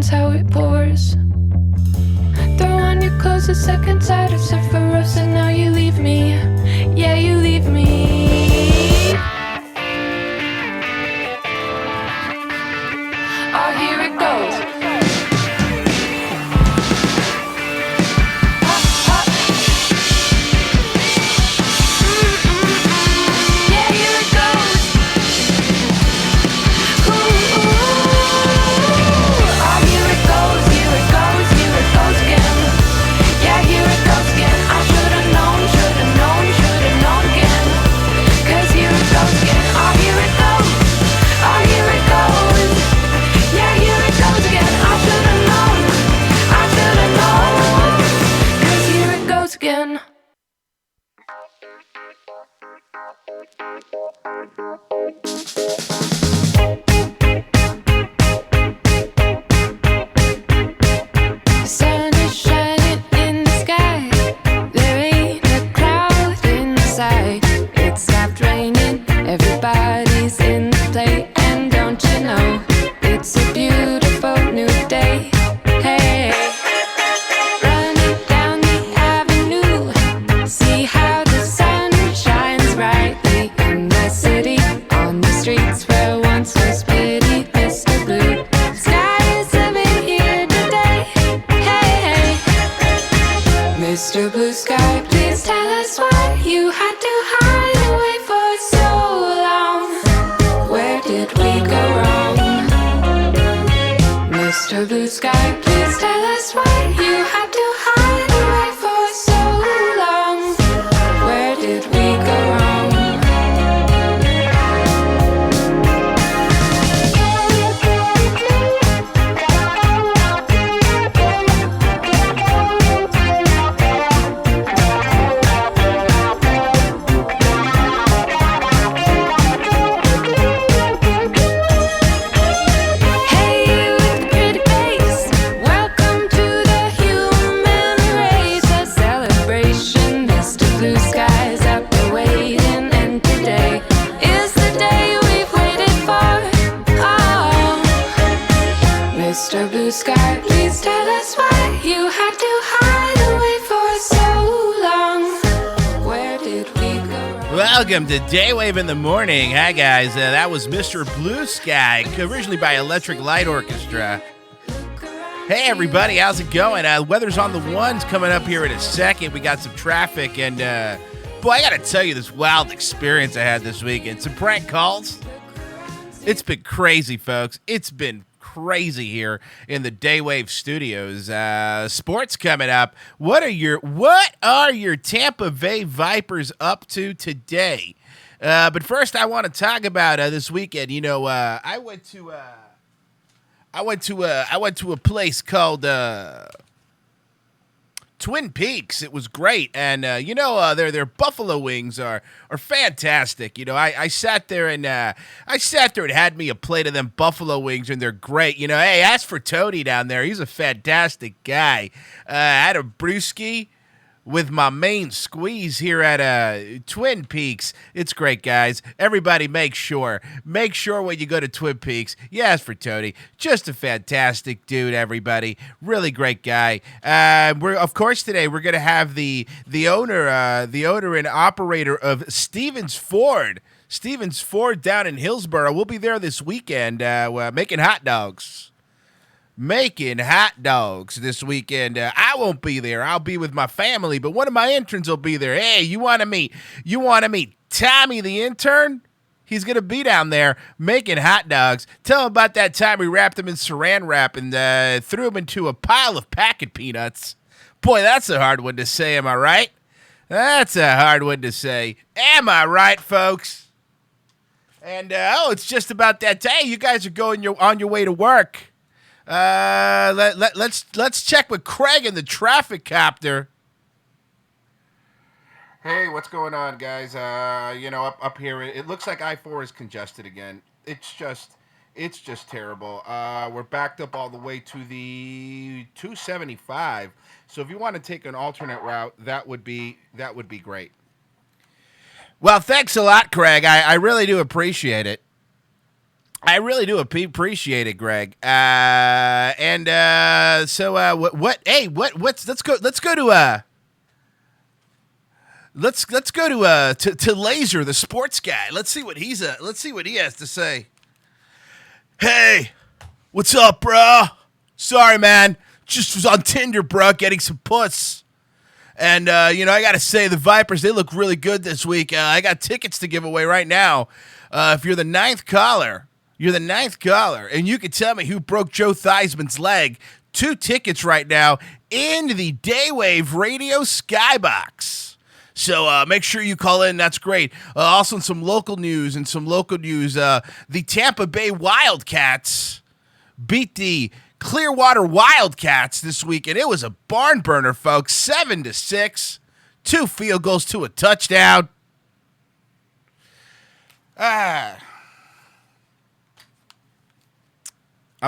is how it pours. Throw on your clothes, a second side of Sephiroth, and now you leave me. Yeah, you leave me. Oh, here it goes. Mr. Blue Sky, please tell us why you had to hide away for so long. Where did we go wrong? Mr. Blue Sky, please tell us why you had to hide away for so long. Where did we go wrong? Mr. Blue Sky, please tell us why you had to hide away for so long. Where did we go wrong? Welcome to Daywave in the Morning. Hi, guys. That was Mr. Blue Sky, originally by Electric Light Orchestra. Hey, everybody. How's it going? Weather's on the ones coming up here in a second. We got some traffic, and boy, I got to tell you this wild experience I had this weekend. Some prank calls. It's been crazy, folks. It's been crazy here in the Daywave studios. Sports coming up. What are your Tampa Bay Vipers up to today? But first, I want to talk about this weekend. You know, I went to a place called Twin Peaks. It was great, and their buffalo wings are fantastic. You know, I sat there and had me a plate of them buffalo wings, and they're great. You know, hey, ask for Tony down there. He's a fantastic guy. I had a brewski with my main squeeze here at Twin Peaks. It's great, guys. Everybody make sure when you go to Twin Peaks, you ask for Tony. Just a fantastic dude, everybody. Really great guy. Today we're going to have the owner and operator of Stevens Ford down in Hillsborough. We'll be there this weekend making hot dogs. This weekend. I won't be there. I'll be with my family, but one of my interns will be there. Hey, you want to meet Tommy the intern? He's going to be down there making hot dogs. Tell him about that time we wrapped him in saran wrap and threw him into a pile of packet peanuts. Boy, that's a hard one to say, am I right? That's a hard one to say. Am I right, folks? And, it's just about that day. You guys are on your way to work. Let's check with Craig in the traffic copter. Hey, what's going on, guys? Up here, it looks like I-4 is congested again. It's just terrible. We're backed up all the way to the 275. So if you want to take an alternate route, that would be great. Well, thanks a lot, Craig. I really do appreciate it. I really do appreciate it, Greg. What's let's go to Laser, the sports guy. Let's see what he has to say. Hey, what's up, bro? Sorry, man. Just was on Tinder, bro, getting some puss. And, I got to say, the Vipers, they look really good this week. I got tickets to give away right now. If you're the ninth caller, and you can tell me who broke Joe Theismann's leg. 2 tickets right now in the Daywave Radio Skybox. So make sure you call in. That's great. Also, some local news. The Tampa Bay Wildcats beat the Clearwater Wildcats this week, and it was a barn burner, folks. 7-6, 2 field goals to a touchdown. I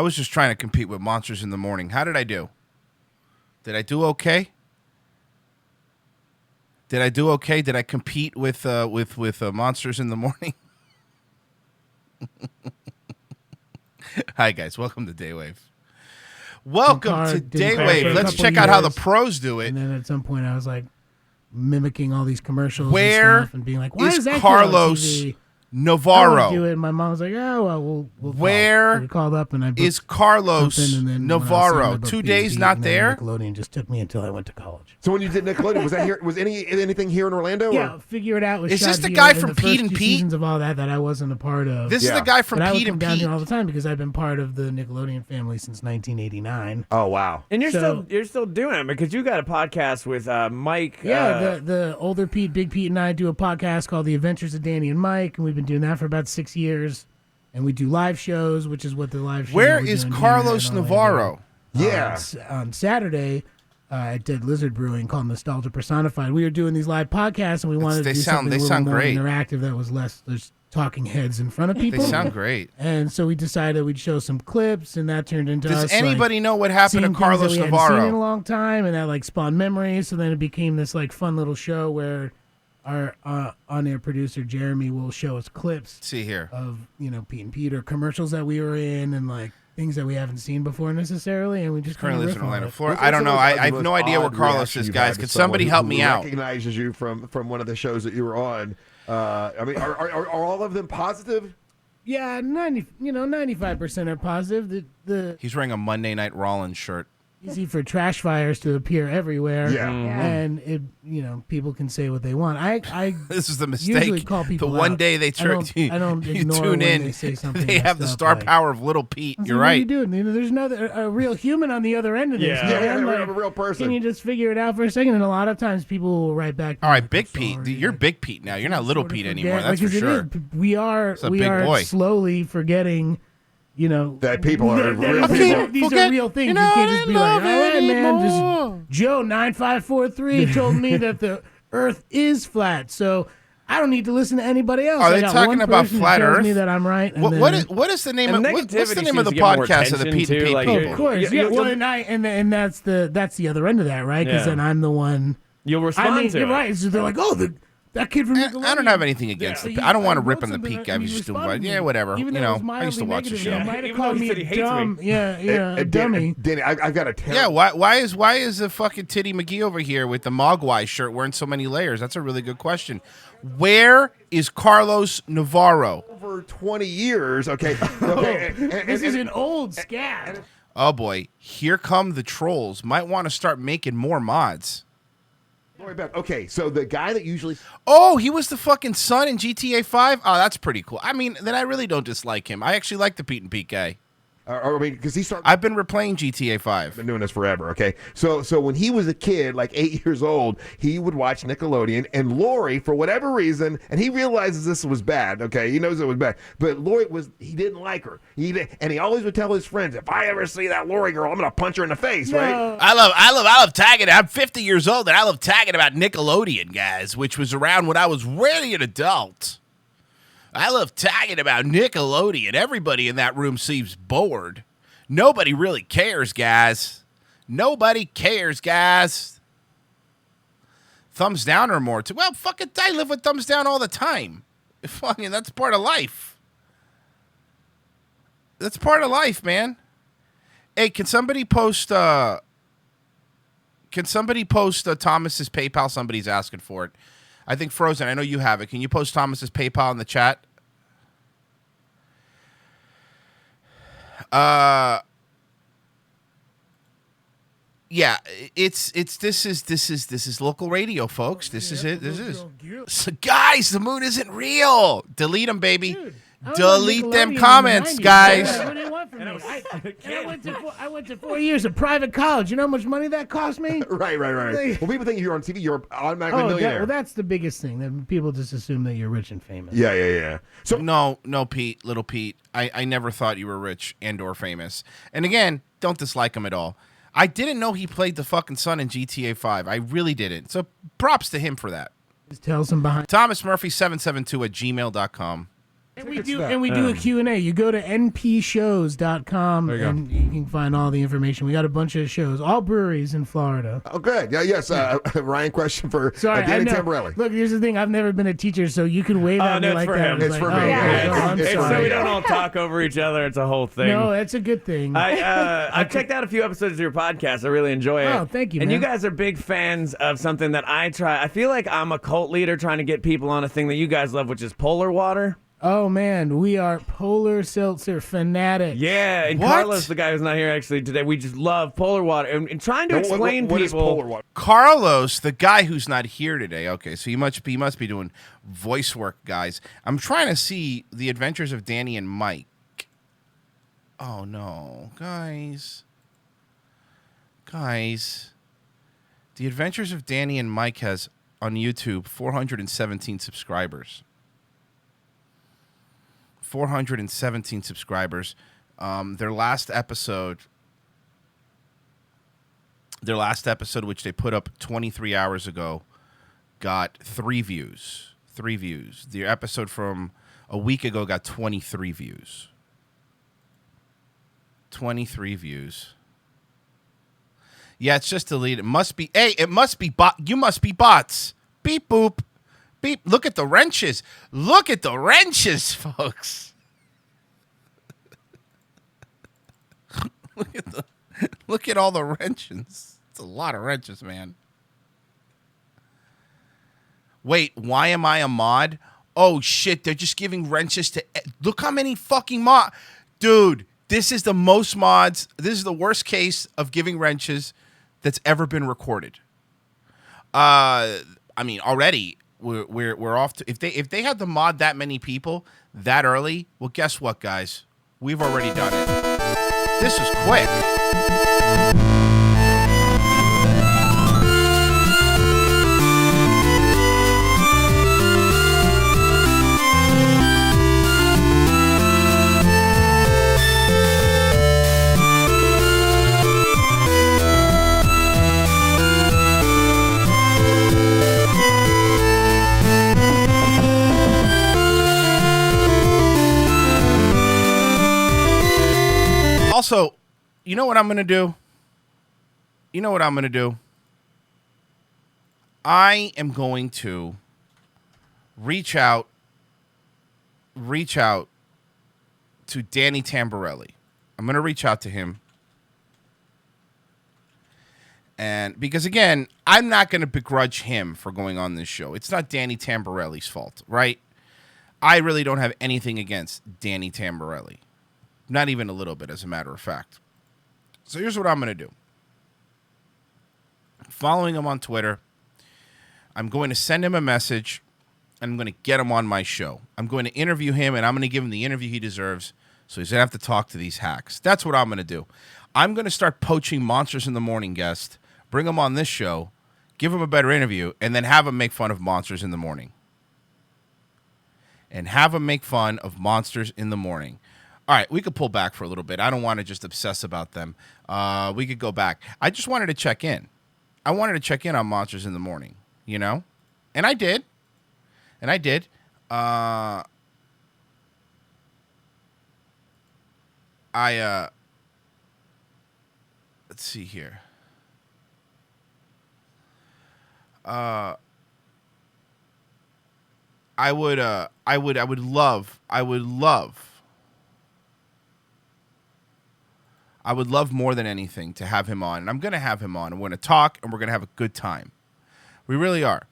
was just trying to compete with Monsters in the Morning. How did I do? Did I do okay? Did I compete with Monsters in the Morning? Hi, guys. Welcome to Daywave. Welcome to Daywave. Let's check out how the pros do it. And then at some point, I was like mimicking all these commercials Where and stuff and being like, "Why is that Carlos Navarro?" do it. And my mom was like, "Oh, well, we'll Where call." We called up and I is Carlos then Navarro? 2 days not there. Nickelodeon just took me until I went to college. So when you did Nickelodeon, was that here? Was anything here in Orlando? Yeah, or? figure it out. Was Is shot this the here guy in from the Pete first and 2 Pete? seasons of all that I wasn't a part of. This is the guy from but I would Pete come and down Pete. here all the time because I've been part of the Nickelodeon family since 1989. Oh wow! And you're So- still doing it because you got a podcast with Mike. Yeah, the older Pete, Big Pete, and I do a podcast called The Adventures of Danny and Mike, and we've been doing that for about 6 years. And we do live shows, which is what the live show. Where is Carlos Navarro? Yeah. On Saturday at Dead Lizard Brewing called Nostalgia Personified, we were doing these live podcasts, and we wanted to do something a little more great. interactive that was less there's talking heads in front of people. They sound great. And so we decided we'd show some clips, and that turned into Does us, anybody know what happened to seeing things Carlos that we hadn't seen in a Navarro? long time, and that like spawned memories. So then it became this like fun little show where our on-air producer Jeremy will show us clips See here. of Pete and Pete or commercials that we were in and like things that we haven't seen before necessarily, and we just Currently lives riff in on Orlando, it. Florida. I don't know. I have no idea where Carlos is, guys. Could somebody help me out? Recognizes you from one of the shows that you were on. I mean, are all of them positive? Yeah, 95% are positive. The He's wearing a Monday Night Rollins shirt. easy for trash fires to appear everywhere. Yeah. And it people can say what they want. I This is the usually mistake. call people The one out. day they turn I don't you ignore tune when in, they say something they have the messed up, star like- power of Little Pete. I was You're like, right. What are you doing? There's a real human on the other end of this. Yeah. man. Yeah, Like, a real person. Can you just figure it out for a second? And a lot of times people will write back. All right, like, Big "I'm Pete. sorry," You're like, Big Pete now. You're not Little sort of Pete forget, anymore. That's for because it sure. is. We are a big boy. slowly forgetting. That people are real these people. are- These are real things. You can't just be like, all right, man, just Joe 9543 told me that the Earth is flat, so I don't need to listen to anybody else. Are I they got talking one about person who flat tells Earth? me that I'm right. And What is the name And of what's the negativity name of the seems to get more podcast of the attention, Pete and too, Pete like, people? Of course, yeah. Well, and that's the other end of that, right? Because Yeah. then I'm the one. You'll respond I mean, to you're it. right. So they're like, oh, that kid from I Nickelodeon. don't have anything against Yeah. the. I don't want to I rip wrote on the something Pete guy. and He's he just doing responded yeah, to me. whatever. Even though it was I used to mildly watch the negative, show. He might have Even called though he me said he a hates me. dumb. Yeah, a Danny, dummy. Danny, I've got a tell. Yeah, why is the fucking Titty McGee over here with the Mogwai shirt wearing so many layers? That's a really good question. Where is Carlos Navarro? Over 20 years, okay. Okay, This is an old scat. Oh boy, here come the trolls. Might want to start making more mods. Okay, so the guy that usually Oh, he was the fucking son in GTA 5? Oh, that's pretty cool. I mean, then I really don't dislike him. I actually like the Pete and Pete guy. I mean, because he started. I've been replaying GTA 5. Been doing this forever, okay? So when he was a kid, like 8 years old, he would watch Nickelodeon, and Lori, for whatever reason, and he realizes this was bad, okay? He knows it was bad, but Lori he didn't like her. And he always would tell his friends, if I ever see that Lori girl, I'm gonna punch her in the face, right? I love tagging. I'm 50 years old, and I love tagging about Nickelodeon, guys, which was around when I was really an adult. I love tagging about Nickelodeon. Everybody in that room seems bored. Nobody really cares, guys. Nobody cares, guys. Thumbs down or more. Well, fucking, I live with thumbs down all the time. Fucking, that's part of life. I live with thumbs down all the time. Well, fucking, I live with thumbs down all the time. Fucking, that's part of life. I live with thumbs down all the time. Fucking, I live with thumbs down all the time. Fucking, that's part of life. I live with thumbs down all the time. Fucking, that's part of life. That's part of life, man. Hey, can somebody post Thomas's PayPal? Somebody's asking for it. I think Frozen, I know you have it. Can you post Thomas's PayPal in the chat? Yeah, this is local radio, folks. This is it. This is. So guys, the moon isn't real. Delete them, baby. Dude, I was on Delete Nickelodeon them in the comments, 90s. guys. What do you want from me? I went to 4 years of private college. You know how much money that cost me? Right. Well, people think you're on TV, you're automatically a millionaire. That's the biggest thing. That people just assume that you're rich and famous. Yeah. So No, Pete, little Pete. I never thought you were rich and or famous. And again, don't dislike him at all. I didn't know he played the fucking son in GTA 5. I really didn't. So props to him for that. Just tell some behind. Thomas Murphy 772 at gmail.com. And we do a Q&A. You go to npshows.com and you can find all the information. We got a bunch of shows, all breweries in Florida. Oh, good. Yes. Ryan, question for Sorry, Danny I know. Tamborelli. Look, here's the thing. I've never been a teacher, so you can wave at me no, it's like for that. him. It's for me. I'm It's so sorry. we don't all talk over each other. It's a whole thing. No, that's a good thing. I've checked out a few episodes of your podcast. I really enjoy it. Oh, thank you, And man. you guys are big fans of something that I try. I feel like I'm a cult leader trying to get people on a thing that you guys love, which is polar water. Oh, man, we are polar seltzer fanatics. Yeah, and What? Carlos, the guy who's not here actually today, we just love polar water. And trying to explain what is people. polar water? Carlos, the guy who's not here today. Okay, so he must be doing voice work, guys. I'm trying to see The Adventures of Danny and Mike. Oh no, guys. The Adventures of Danny and Mike has on YouTube 417 subscribers. 417 subscribers. Their last episode, which they put up 23 hours ago, got 3 views. 3 views. The episode from a week ago got 23 views. 23 views. Yeah, it's just deleted. It must be. Hey, it must be bot. You must be bots. Beep boop. Beep. Look at the wrenches. Look at the wrenches, folks. Look at all the wrenches. It's a lot of wrenches, man. Wait, why am I a mod? Oh shit, they're just giving wrenches to. Look how many fucking mod. Dude, this is the most mods. This is the worst case of giving wrenches that's ever been recorded. I mean, already we're off to, if they had to mod that many people that early, well, guess what, guys? We've already done it. This was quick. Also, you know what I'm going to do? I am going to reach out to Danny Tamborelli. I'm going to reach out to him. And because, again, I'm not going to begrudge him for going on this show. It's not Danny Tamborelli's fault, right? I really don't have anything against Danny Tamborelli. Not even a little bit, as a matter of fact. So here's what I'm going to do. Following him on Twitter, I'm going to send him a message, and I'm going to get him on my show. I'm going to interview him, and I'm going to give him the interview he deserves, so he's going to have to talk to these hacks. That's what I'm going to do. I'm going to start poaching Monsters in the Morning guests, bring him on this show, give him a better interview, and then have him make fun of Monsters in the Morning. All right, we could pull back for a little bit. I don't want to just obsess about them. We could go back. I just wanted to check in. I wanted to check in on Monsters in the Morning, you know? And I did. Let's see here. I would love I would love more than anything to have him on. And I'm going to have him on. And we're going to talk, and we're going to have a good time. We really are.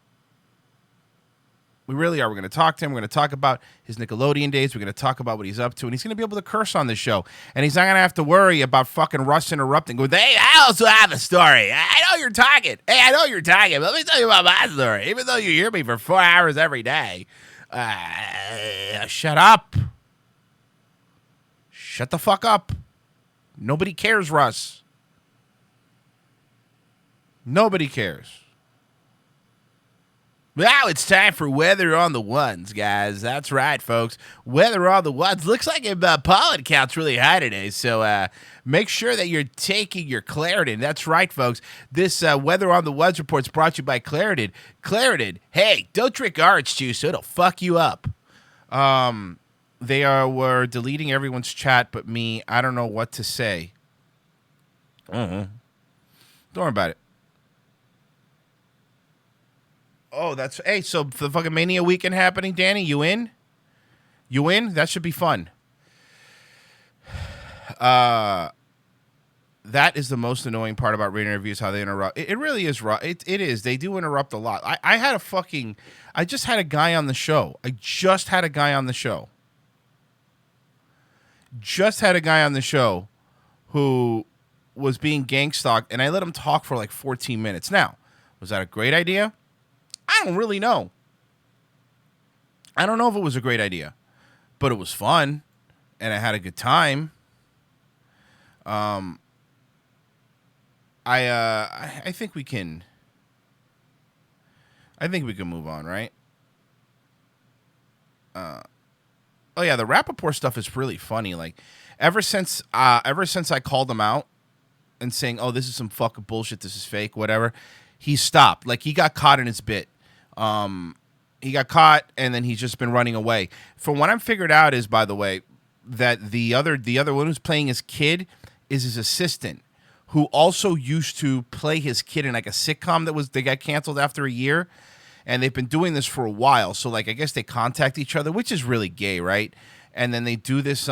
We really are. We're going to talk to him. We're going to talk about his Nickelodeon days. We're going to talk about what he's up to. And he's going to be able to curse on the show. And he's not going to have to worry about fucking Russ interrupting. Going, hey, I also have a story. I know you're talking. Hey, I know you're talking. But let me tell you about my story. Even though you hear me for 4 hours every day. Shut up. Shut the fuck up. Nobody cares, Russ. Nobody cares. Now it's time for Weather on the Ones, guys. That's right, folks. Weather on the Ones. Looks like pollen count's really high today, so make sure that you're taking your Claritin. That's right, folks. This Weather on the Ones report is brought to you by Claritin. Claritin, hey, don't drink orange juice, so it'll fuck you up. They were deleting everyone's chat but me. I don't know what to say. Don't worry about it. Oh, hey, so the fucking Mania weekend happening, Danny, you in? You in? That should be fun. That is the most annoying part about reading reviews, how they interrupt. It really is. It is. They do interrupt a lot. I just had a guy on the show. Just had a guy on the show who was being gang stalked, and I let him talk for like 14 minutes. Now, was that a great idea? I don't really know. I don't know if it was a great idea, but it was fun, and I had a good time. I think we can. I think we can move on, right? Oh yeah, the Rappaport stuff is really funny. Like, ever since I called him out and saying, "Oh, this is some fucking bullshit. This is fake. Whatever," he stopped. Like, he got caught in his bit. He got caught, and then he's just been running away. From what I'm figured out is, by the way, that the other one who's playing his kid is his assistant, who also used to play his kid in like a sitcom they got canceled after a year, and they've been doing this for a while. So like, I guess they contact each other, which is really gay, right? And then they do this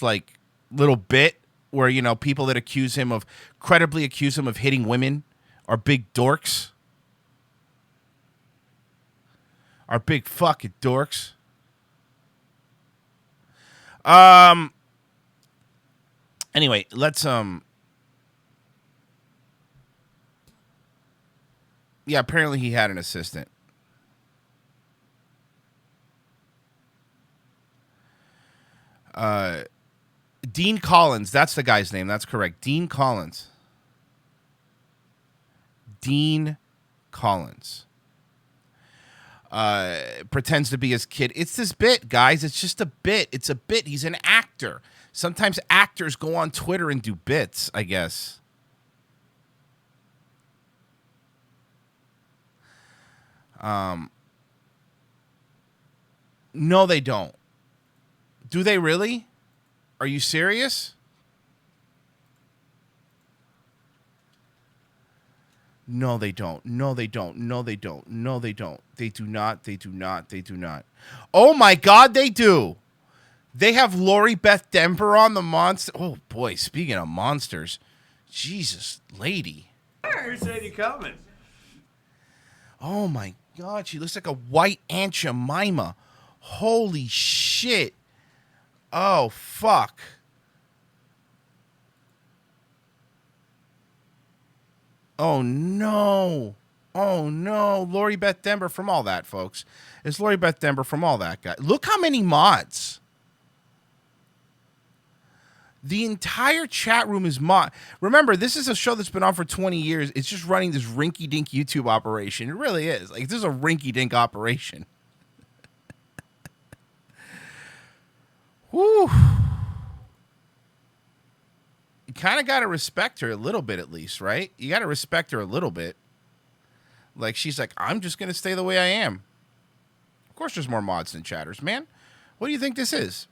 like little bit where, you know, people that credibly accuse him of hitting women are big dorks. Are big fucking dorks. Anyway, let's yeah, apparently he had an assistant. Dean Collins, that's the guy's name. That's correct. Dean Collins. Pretends to be his kid. It's this bit, guys. It's just a bit. It's a bit. He's an actor. Sometimes actors go on Twitter and do bits, I guess. No, they don't. Do they really? Are you serious? No, they don't. No, they don't. No, they don't. No, they don't. They do not. They do not. They do not. Oh, my God, they do. They have Lori Beth Denver on the monster. Oh, boy, speaking of monsters. Jesus, lady. Appreciate you coming. Oh, my God. She looks like a white Aunt Jemima. Holy shit. Oh, fuck. Oh, no. Oh, no. Lori Beth Denver from All That, folks. It's Lori Beth Denver from All That guy. Look how many mods. The entire chat room is mod. Remember, this is a show that's been on for 20 years. It's just running this rinky-dink YouTube operation. It really is. Like, this is a rinky-dink operation. Whew. You kind of got to respect her a little bit, at least, right? You got to respect her a little bit. Like, she's like, I'm just going to stay the way I am. Of course there's more mods than chatters, man. What do you think this is?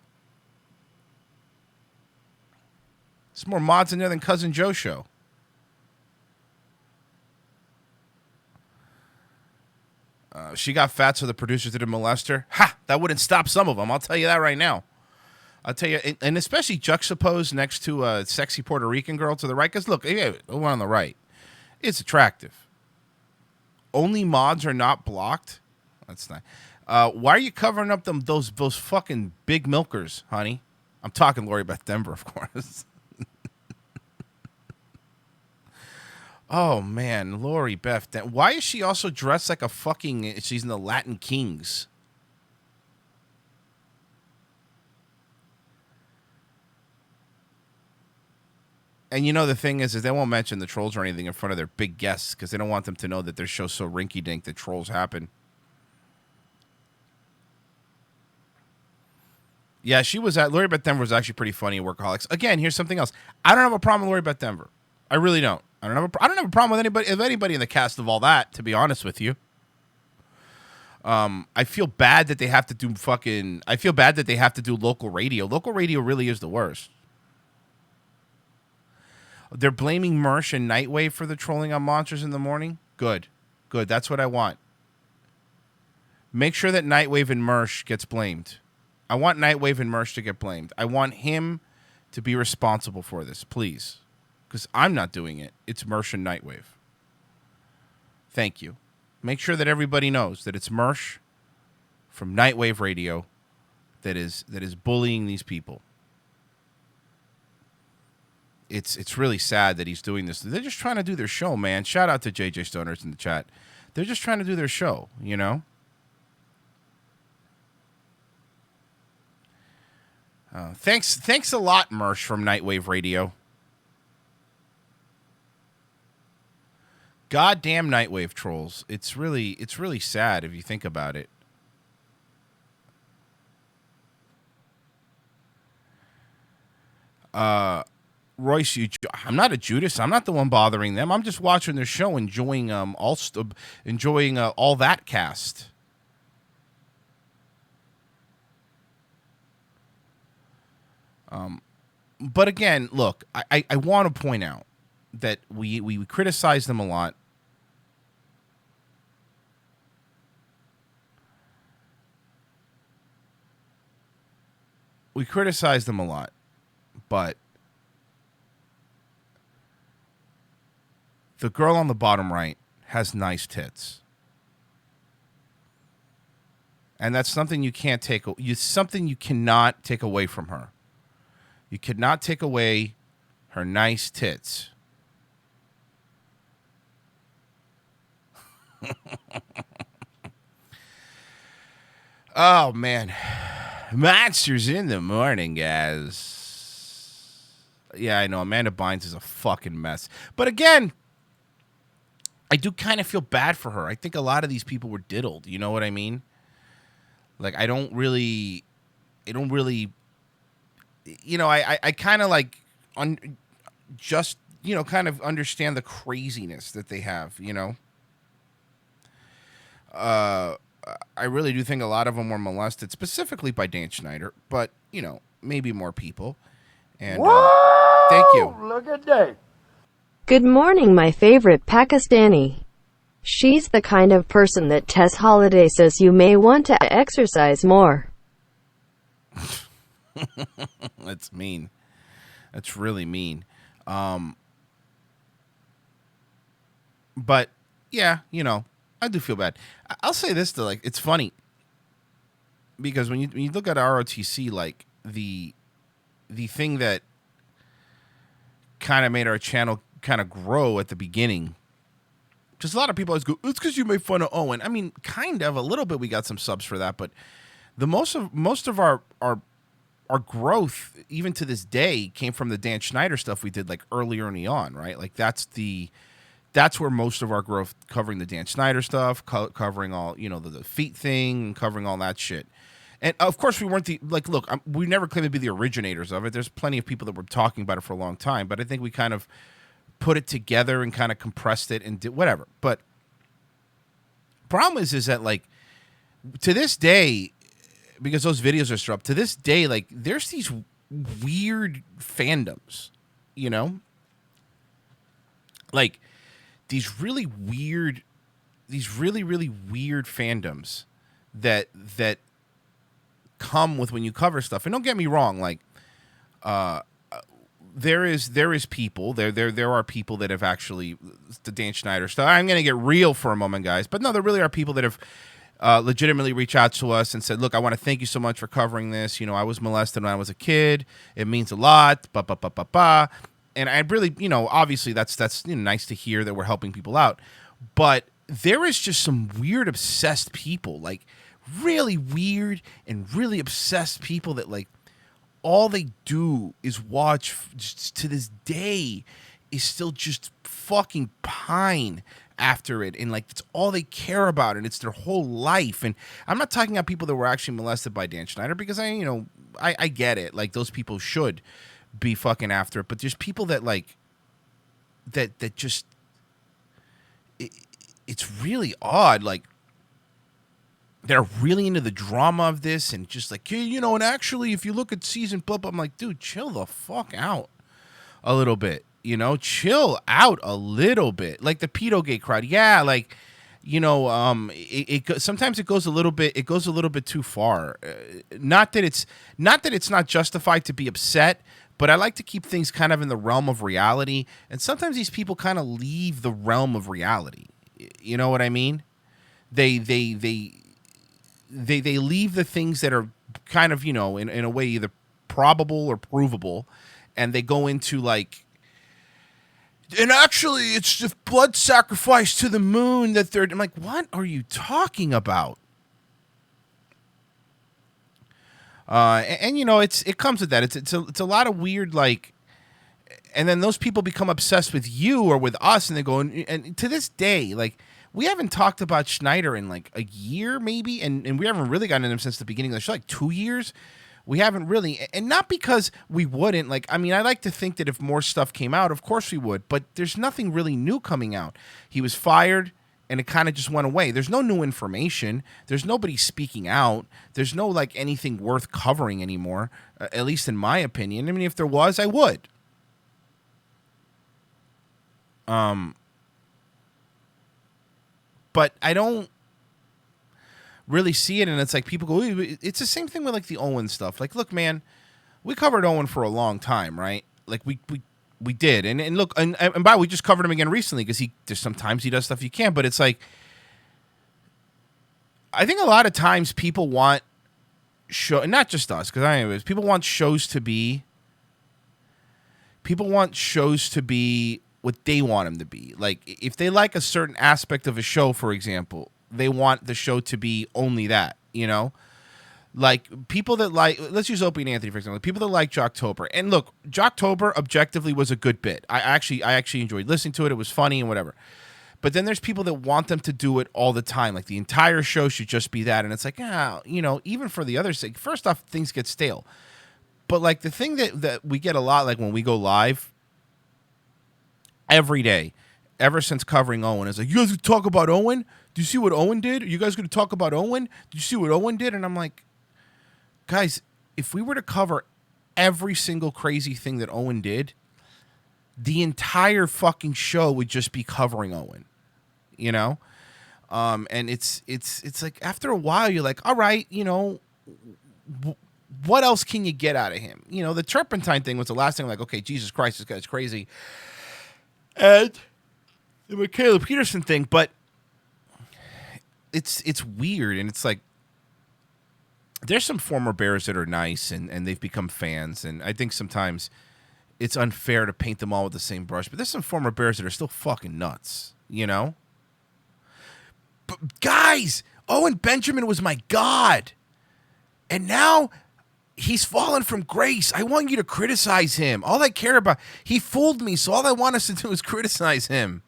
There's more mods in there than Cousin Joe's show. She got fat, so the producers didn't molest her. Ha! That wouldn't stop some of them. I'll tell you that right now. I'll tell you, and especially juxtaposed next to a sexy Puerto Rican girl to the right. Because look, yeah, the one on the right, it's attractive. Only mods are not blocked. That's not. Why are you covering up those fucking big milkers, honey? I'm talking Lori Beth Denver, of course. Oh man, Lori Beth. Why is she also dressed like a fucking? She's in the Latin Kings. And you know the thing is they won't mention the trolls or anything in front of their big guests because they don't want them to know that their show's so rinky-dink that trolls happen. Yeah, Lori Beth Denver was actually pretty funny in Workaholics. Again, here's something else. I don't have a problem with Lori Beth Denver. I really don't. I don't have a problem with anybody in the cast of all that, to be honest with you. I feel bad that they have to do local radio. Local radio really is the worst. They're blaming Mersh and Nightwave for the trolling on Monsters in the Morning. Good. That's what I want. Make sure that Nightwave and Mersh gets blamed. I want Nightwave and Mersh to get blamed. I want him to be responsible for this, please. Because I'm not doing it. It's Mersh and Nightwave. Thank you. Make sure that everybody knows that it's Mersh from Nightwave Radio that is bullying these people. It's really sad that he's doing this. They're just trying to do their show, man. Shout out to JJ Stoners in the chat. They're just trying to do their show, you know? Thanks a lot, Mersh from Nightwave Radio. Goddamn Nightwave trolls. It's really sad if you think about it. Royce, I'm not a Judas. I'm not the one bothering them. I'm just watching their show, enjoying all that cast. But again, look, I want to point out that we criticize them a lot. We criticize them a lot, but the girl on the bottom right has nice tits. And that's something you can't take. It's something you cannot take away from her. You cannot take away her nice tits. Oh, man. Monsters in the Morning, guys. Yeah, I know. Amanda Bynes is a fucking mess. But again, I do kind of feel bad for her. I think a lot of these people were diddled. You know what I mean? Like, I don't really, you know, I kind of like, just, you know, kind of understand the craziness that they have, you know? I really do think a lot of them were molested, specifically by Dan Schneider, but, you know, maybe more people. And thank you. Look at that. Good morning, my favorite Pakistani. She's the kind of person that Tess Holiday says you may want to exercise more. That's mean. That's really mean. But yeah, you know, I do feel bad. I'll say this though, like, it's funny because when you look at ROTC, like the thing that kind of made our channel kind of grow at the beginning, just a lot of people always go, it's because you made fun of Owen. I mean, kind of a little bit. We got some subs for that, but the most of our growth, even to this day, came from the Dan Schneider stuff we did like early on, right? Like that's where most of our growth, covering the Dan Schneider stuff, covering all, you know, the feet thing, covering all that shit. And of course, we weren't we never claimed to be the originators of it. There's plenty of people that were talking about it for a long time, but I think we kind of put it together and kind of compressed it and did whatever. But problem is that, like, to this day, because those videos are still up, to this day, like, there's these weird fandoms, you know? Like, these really, really weird fandoms that come with when you cover stuff. And don't get me wrong, like there are people that have actually the Dan Schneider stuff. I'm gonna get real for a moment, guys, but no, there really are people that have legitimately reached out to us and said, look, I want to thank you so much for covering this. I was molested when I was a kid. It means a lot. And I really, obviously that's nice to hear that we're helping people out. But there is just some weird, obsessed people, like really weird and really obsessed people that like all they do is watch just to this day is still just fucking pine after it, and like it's all they care about, and it's their whole life. And I'm not talking about people that were actually molested by Dan Schneider, because I get it, like those people should be fucking after it, but there's people that like that just it's really odd, like they're really into the drama of this, and just like, and actually if you look at season blah blah, I'm like, dude, chill the fuck out a little bit. Chill out a little bit. Like the pedogate crowd, yeah, like sometimes it goes a little bit too far. Not that it's not justified to be upset, but I like to keep things kind of in the realm of reality, and sometimes these people kind of leave the realm of reality. You know what I mean? They leave the things that are kind of, in a way either probable or provable, and they go into like, and actually it's just blood sacrifice to the moon that they're, I'm like, what are you talking about? It comes with that. It's a lot of weird, like, and then those people become obsessed with you or with us, and they go, and to this day, like, we haven't talked about Schneider in like a year maybe, and we haven't really gotten into him since the beginning of the show, like 2 years. We haven't really, and not because we wouldn't, like, I mean, I like to think that if more stuff came out, of course we would, but there's nothing really new coming out. He was fired, and it kind of just went away. There's no new information. There's nobody speaking out. There's no, like, anything worth covering anymore, at least in my opinion. I mean, if there was, I would. But I don't really see it, and it's like people go, it's the same thing with like the Owen stuff. Like, look, man, we covered Owen for a long time, right? Like we did, and look, and by we just covered him again recently because there's sometimes he does stuff you can't, but it's like, I think a lot of times people want and not just us, because anyways, people want shows to be what they want them to be. Like, if they like a certain aspect of a show, for example, they want the show to be only that, Like, people that like, let's use Opie and Anthony, for example. People that like Jocktober. And look, Jocktober objectively was a good bit. I actually enjoyed listening to it. It was funny and whatever. But then there's people that want them to do it all the time. Like, the entire show should just be that. And it's like, even for the other sake, first off, things get stale. But, like, the thing that we get a lot, like, when we go live every day, ever since covering Owen, is like, you guys going to talk about Owen? Do you see what Owen did? Are you guys going to talk about Owen? Do you see what Owen did? And I'm like, guys, if we were to cover every single crazy thing that Owen did, the entire fucking show would just be covering Owen, And it's like, after a while, you're like, all right, what else can you get out of him? The turpentine thing was the last thing. I'm like, okay, Jesus Christ, this guy's crazy. And the Michaela Peterson thing, but it's weird, and it's like, there's some former Bears that are nice, and they've become fans, and I think sometimes it's unfair to paint them all with the same brush, but there's some former Bears that are still fucking nuts, But guys, Owen Benjamin was my god, and now he's fallen from grace. I want you to criticize him. All I care about, he fooled me, so all I want us to do is criticize him.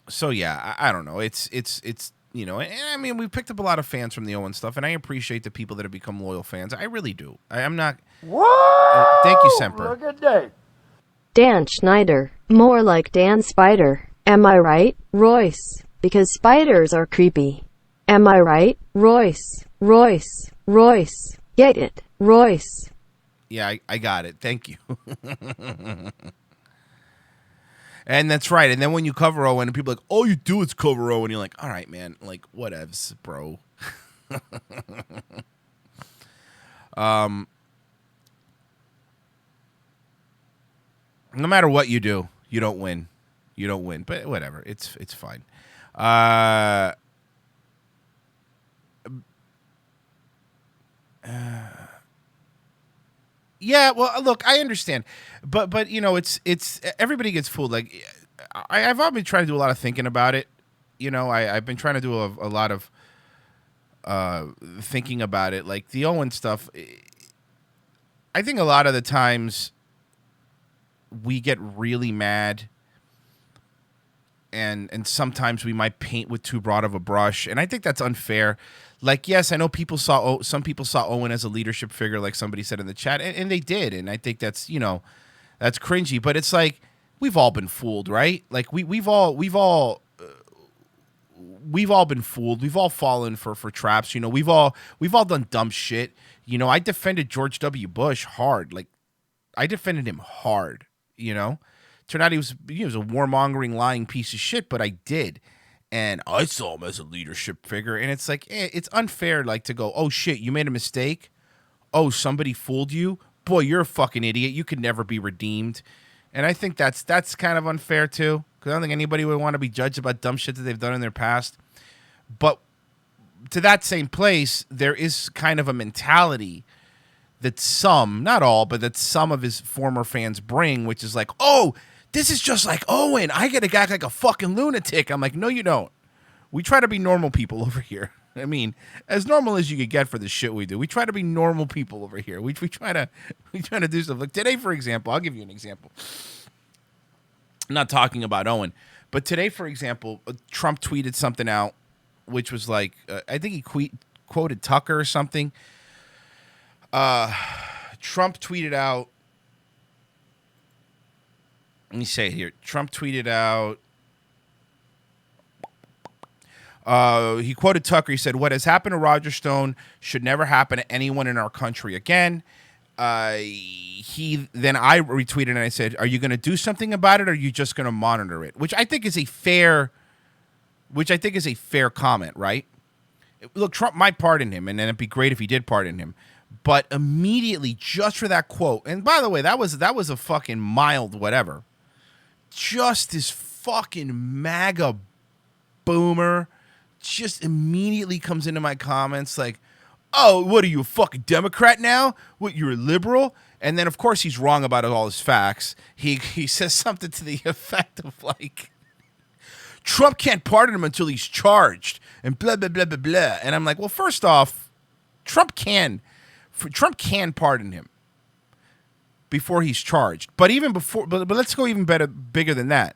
So yeah, I don't know. It's I mean, we picked up a lot of fans from the Owen stuff, and I appreciate the people that have become loyal fans. I really do. I'm not. Whoa! Thank you, Semper. Good day. Dan Schneider, more like Dan Spider. Am I right, Royce? Because spiders are creepy. Am I right, Royce? Royce. Get it, Royce. Yeah, I got it. Thank you. And that's right. And then when you cover Owen, and people are like, all you do is cover Owen, you're like, all right, man, like whatevs, bro. No matter what you do, you don't win. You don't win. But whatever, it's fine. Yeah, well, look, I understand, but you know, it's everybody gets fooled. Like, I've been trying to do a lot of thinking about it. You know, I've been trying to do a lot of thinking about it. Like the Owen stuff, I think a lot of the times we get really mad, and sometimes we might paint with too broad of a brush, and I think that's unfair. Like, yes, I know some people saw Owen as a leadership figure, like somebody said in the chat, and they did, and I think that's, you know, that's cringy. But it's like we've all been fooled, right? Like we've all been fooled. We've all fallen for traps. You know, we've all done dumb shit. You know, I defended George W. Bush hard. Like, I defended him hard. You know, turned out he was a warmongering, lying piece of shit, but I did. And I saw him as a leadership figure. And it's like, it's unfair, like, to go, oh, shit, you made a mistake? Oh, somebody fooled you? Boy, you're a fucking idiot. You could never be redeemed. And I think that's kind of unfair, too. Because I don't think anybody would want to be judged about dumb shit that they've done in their past. But to that same place, there is kind of a mentality that some, not all, but that some of his former fans bring, which is like, oh, this is just like Owen. I get to act like a fucking lunatic. I'm like, no, you don't. We try to be normal people over here. I mean, as normal as you could get for the shit we do. We try to be normal people over here. We try to do stuff. Like today, for example, I'll give you an example. I'm not talking about Owen, but today, for example, Trump tweeted something out, which was like, I think he quoted Tucker or something. Trump tweeted out. Let me say it here. Trump tweeted out. He quoted Tucker. He said, "What has happened to Roger Stone should never happen to anyone in our country again." I retweeted and I said, "Are you going to do something about it, or are you just going to monitor it?" Which I think is a fair comment, right? Look, Trump might pardon him, and then it'd be great if he did pardon him. But immediately, just for that quote, and by the way, that was a fucking mild whatever. Just this fucking MAGA boomer just immediately comes into my comments like, oh, what are you, a fucking Democrat now? What, you're a liberal? And then, of course, he's wrong about all his facts. He says something to the effect of like, Trump can't pardon him until he's charged, and blah, blah, blah, blah, blah. And I'm like, well, first off, Trump can pardon him before he's charged. But even before, but let's go even bigger than that.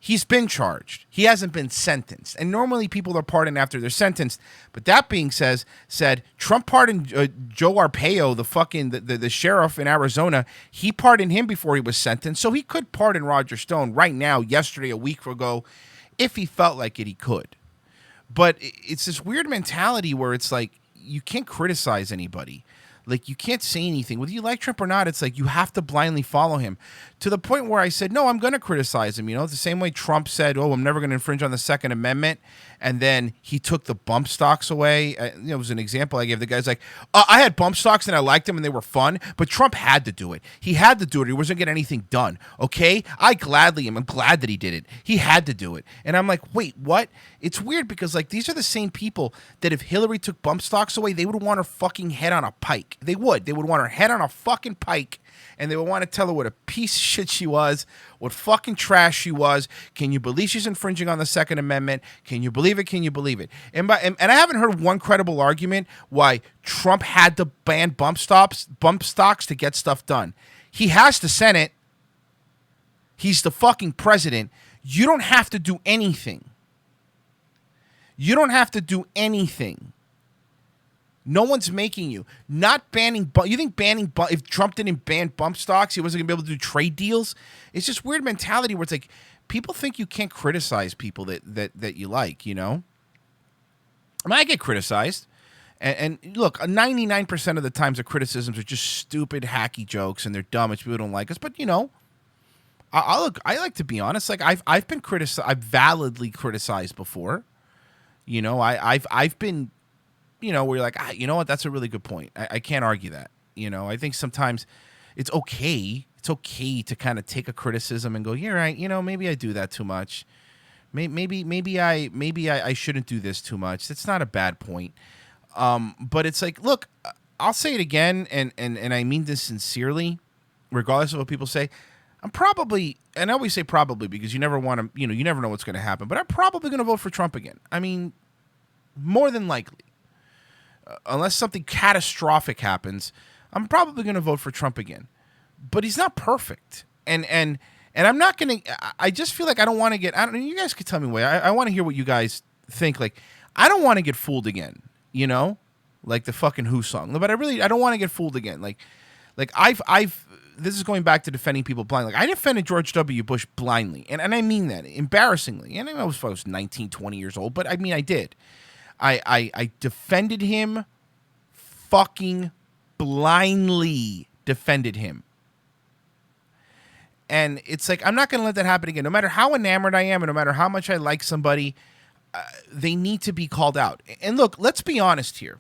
He's been charged. He hasn't been sentenced. And normally people are pardoned after they're sentenced. But that being said, Trump pardoned Joe Arpaio, the sheriff in Arizona. He pardoned him before he was sentenced. So he could pardon Roger Stone right now, yesterday, a week ago, if he felt like it, he could. But it's this weird mentality where it's like, you can't criticize anybody. Like, you can't say anything. Whether you like Trump or not, it's like you have to blindly follow him. To the point where I said, no, I'm going to criticize him. You know, it's the same way Trump said, oh, I'm never going to infringe on the Second Amendment. And then he took the bump stocks away. It was an example I gave. The guy's like, I had bump stocks and I liked them and they were fun, but Trump had to do it. He had to do it. He wasn't getting anything done. Okay? I gladly am. I'm glad that he did it. He had to do it. And I'm like, wait, what? It's weird because, like, these are the same people that if Hillary took bump stocks away, they would want her fucking head on a pike. They would. They would want her head on a fucking pike. And they would want to tell her what a piece of shit she was, what fucking trash she was. Can you believe she's infringing on the Second Amendment? Can you believe it? Can you believe it? And I haven't heard one credible argument why Trump had to ban bump stocks to get stuff done. He has the Senate. He's the fucking president. You don't have to do anything. You don't have to do anything. No one's making you. Not banning, you think if Trump didn't ban bump stocks, he wasn't going to be able to do trade deals? It's just weird mentality where it's like, people think you can't criticize people that you like, you know? I mean, I get criticized. And look, 99% of the times the criticisms are just stupid, hacky jokes, and they're dumb, and people don't like us. But, you know, I like to be honest. Like I've been criticized. I've validly criticized before. You know, I've been, you know, where you're like, you know what, that's a really good point. I can't argue that. You know, I think sometimes it's okay. It's okay to kind of take a criticism and go, yeah, right. You know, maybe I do that too much. Maybe I shouldn't do this too much. That's not a bad point. But it's like, look, I'll say it again, and I mean this sincerely, regardless of what people say. I'm probably, and I always say probably because you never want to, you never know what's going to happen, but I'm probably going to vote for Trump again. I mean, more than likely. Unless something catastrophic happens, I'm probably going to vote for Trump again. But he's not perfect. And I'm not going to, I just feel like I don't want to get, you guys could tell me why. I want to hear what you guys think. Like, I don't want to get fooled again, like the fucking Who song. But I don't want to get fooled again. Like I've, this is going back to defending people blindly. Like, I defended George W. Bush blindly. And I mean that embarrassingly. And I was 19, 20 years old, but I mean, I did. I defended him fucking blindly defended him. And it's like, I'm not going to let that happen again. No matter how enamored I am and no matter how much I like somebody, they need to be called out. And look, let's be honest here.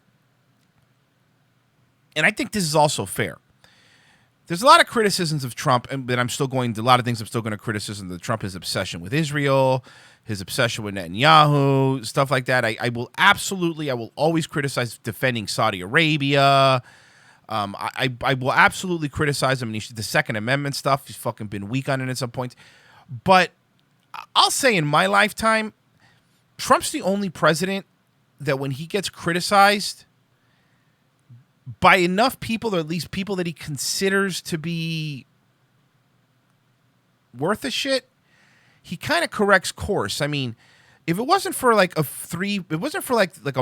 And I think this is also fair. There's a lot of criticisms of Trump, and but a lot of things I'm still going to criticize of Trump, his obsession with Israel, his obsession with Netanyahu, stuff like that. I will always criticize defending Saudi Arabia. I will absolutely criticize him. The Second Amendment stuff, he's fucking been weak on it at some points. But I'll say in my lifetime, Trump's the only president that when he gets criticized by enough people, or at least people that he considers to be worth a shit, he kind of corrects course. I mean, if it wasn't for like a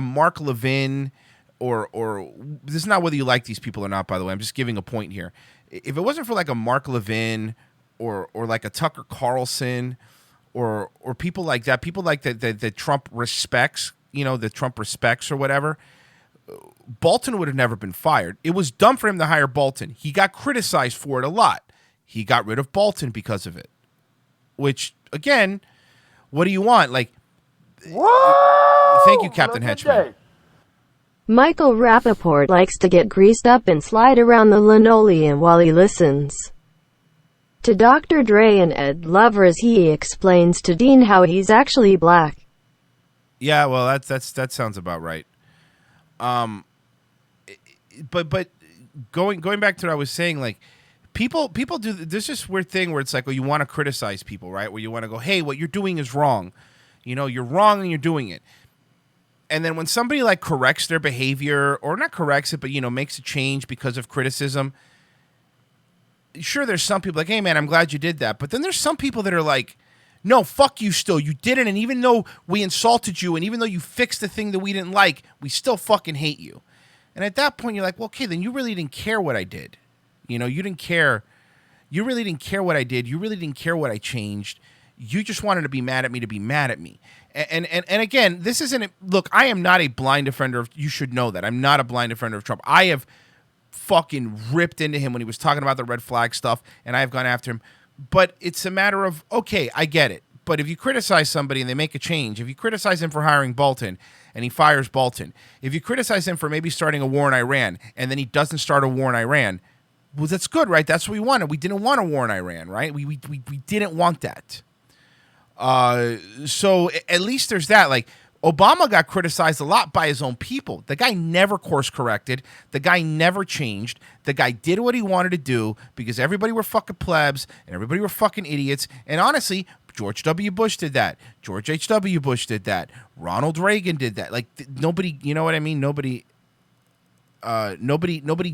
Mark Levin, or this is not whether you like these people or not, by the way, I'm just giving a point here. If it wasn't for like a Mark Levin or like a Tucker Carlson or people like that, people like that Trump respects, that Trump respects or whatever, Bolton would have never been fired. It was dumb for him to hire Bolton. He got criticized for it a lot. He got rid of Bolton because of it. Which, again, what do you want? Like, whoa! Thank you, Captain Henchman. Michael Rappaport likes to get greased up and slide around the linoleum while he listens to Dr. Dre and Ed Lover as he explains to Dean how he's actually black. Yeah, well, that sounds about right. But going back to what I was saying, like, people do there's this weird thing where it's like, well, you want to criticize people, right? Where you want to go, hey, what you're doing is wrong. You're wrong and you're doing it. And then when somebody like corrects their behavior, or not corrects it, but makes a change because of criticism, sure, there's some people like, hey man, I'm glad you did that. But then there's some people that are like, no, fuck you still. You did it, and even though we insulted you, and even though you fixed the thing that we didn't like, we still fucking hate you. And at that point, you're like, well, okay, then you really didn't care what I did. You didn't care. You really didn't care what I did. You really didn't care what I changed. You just wanted to be mad at me to be mad at me. And again, this isn't, look, I am not a blind defender of, you should know that. I'm not a blind defender of Trump. I have fucking ripped into him when he was talking about the red flag stuff, and I have gone after him. But it's a matter of, okay, I get it. But if you criticize somebody and they make a change, if you criticize him for hiring Bolton and he fires Bolton, if you criticize him for maybe starting a war in Iran and then he doesn't start a war in Iran, well, that's good, right? That's what we wanted. We didn't want a war in Iran, right? We didn't want that. So at least there's that. Like, Obama got criticized a lot by his own people. The guy never course corrected. The guy never changed. The guy did what he wanted to do because everybody were fucking plebs and everybody were fucking idiots. And honestly, George W. Bush did that. George H.W. Bush did that. Ronald Reagan did that. Like, nobody, you know what I mean? Nobody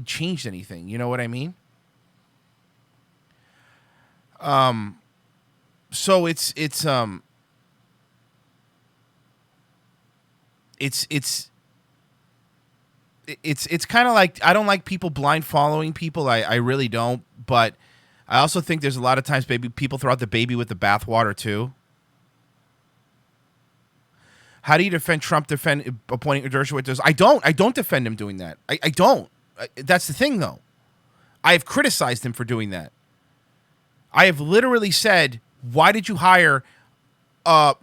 changed anything. You know what I mean? So it's kind of like, I don't like people blind following people. I really don't. But I also think there's a lot of times people throw out the baby with the bathwater too. How do you defend Trump appointing Dershowitz? I don't defend him doing that. I don't. That's the thing, though. I have criticized him for doing that. I have literally said, why did you hire? You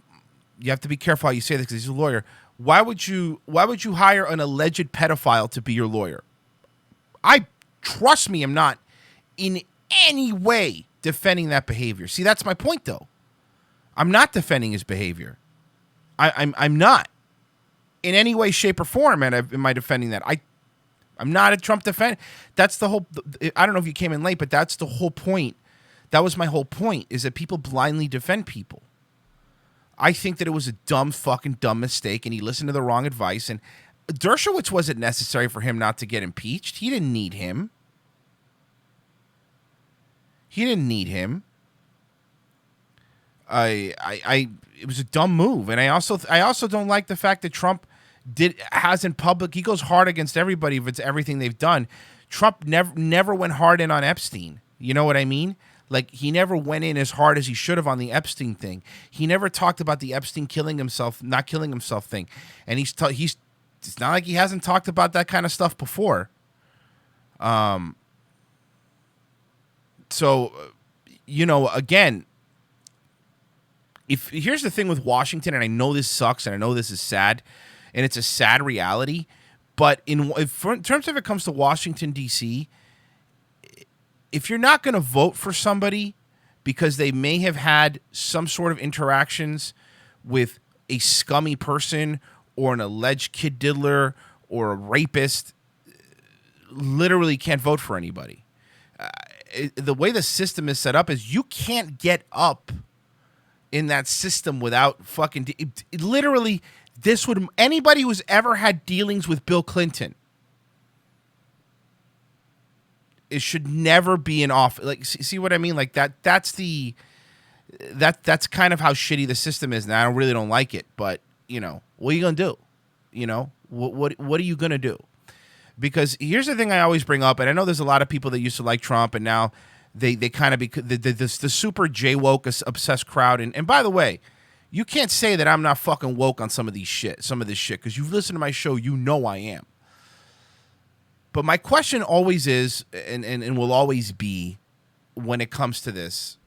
have to be careful how you say this because he's a lawyer. Why would you hire an alleged pedophile to be your lawyer? Trust me, I'm not in any way defending that behavior. See, that's my point, though. I'm not defending his behavior. I'm not in any way, shape, or form. And am I defending that? I'm not a Trump defender. That's the whole. I don't know if you came in late, but that's the whole point. That was my whole point. Is that people blindly defend people. I think that it was a fucking dumb mistake, and he listened to the wrong advice. And Dershowitz wasn't necessary for him not to get impeached. He didn't need him. It was a dumb move, and I also don't like the fact that Trump has in public. He goes hard against everybody if it's everything they've done. Trump never went hard in on Epstein. You know what I mean? Like, he never went in as hard as he should have on the Epstein thing. He never talked about the Epstein not killing himself thing, and it's not like he hasn't talked about that kind of stuff before. So, again, here's the thing with Washington, and I know this sucks, and I know this is sad, and it's a sad reality, but in terms of it comes to Washington, D.C., if you're not going to vote for somebody because they may have had some sort of interactions with a scummy person or an alleged kid diddler or a rapist, literally can't vote for anybody. The way the system is set up is you can't get up in that system without fucking literally. Anybody who's ever had dealings with Bill Clinton, it should never be in office. Like, see what I mean? Like that's kind of how shitty the system is. And I really don't like it, but what are you gonna do? What are you gonna do? Because here's the thing I always bring up, and I know there's a lot of people that used to like Trump, and now they kind of the super J woke obsessed crowd. And by the way, you can't say that I'm not fucking woke on some of this shit, because you've listened to my show, I am. But my question always is, and will always be, when it comes to this,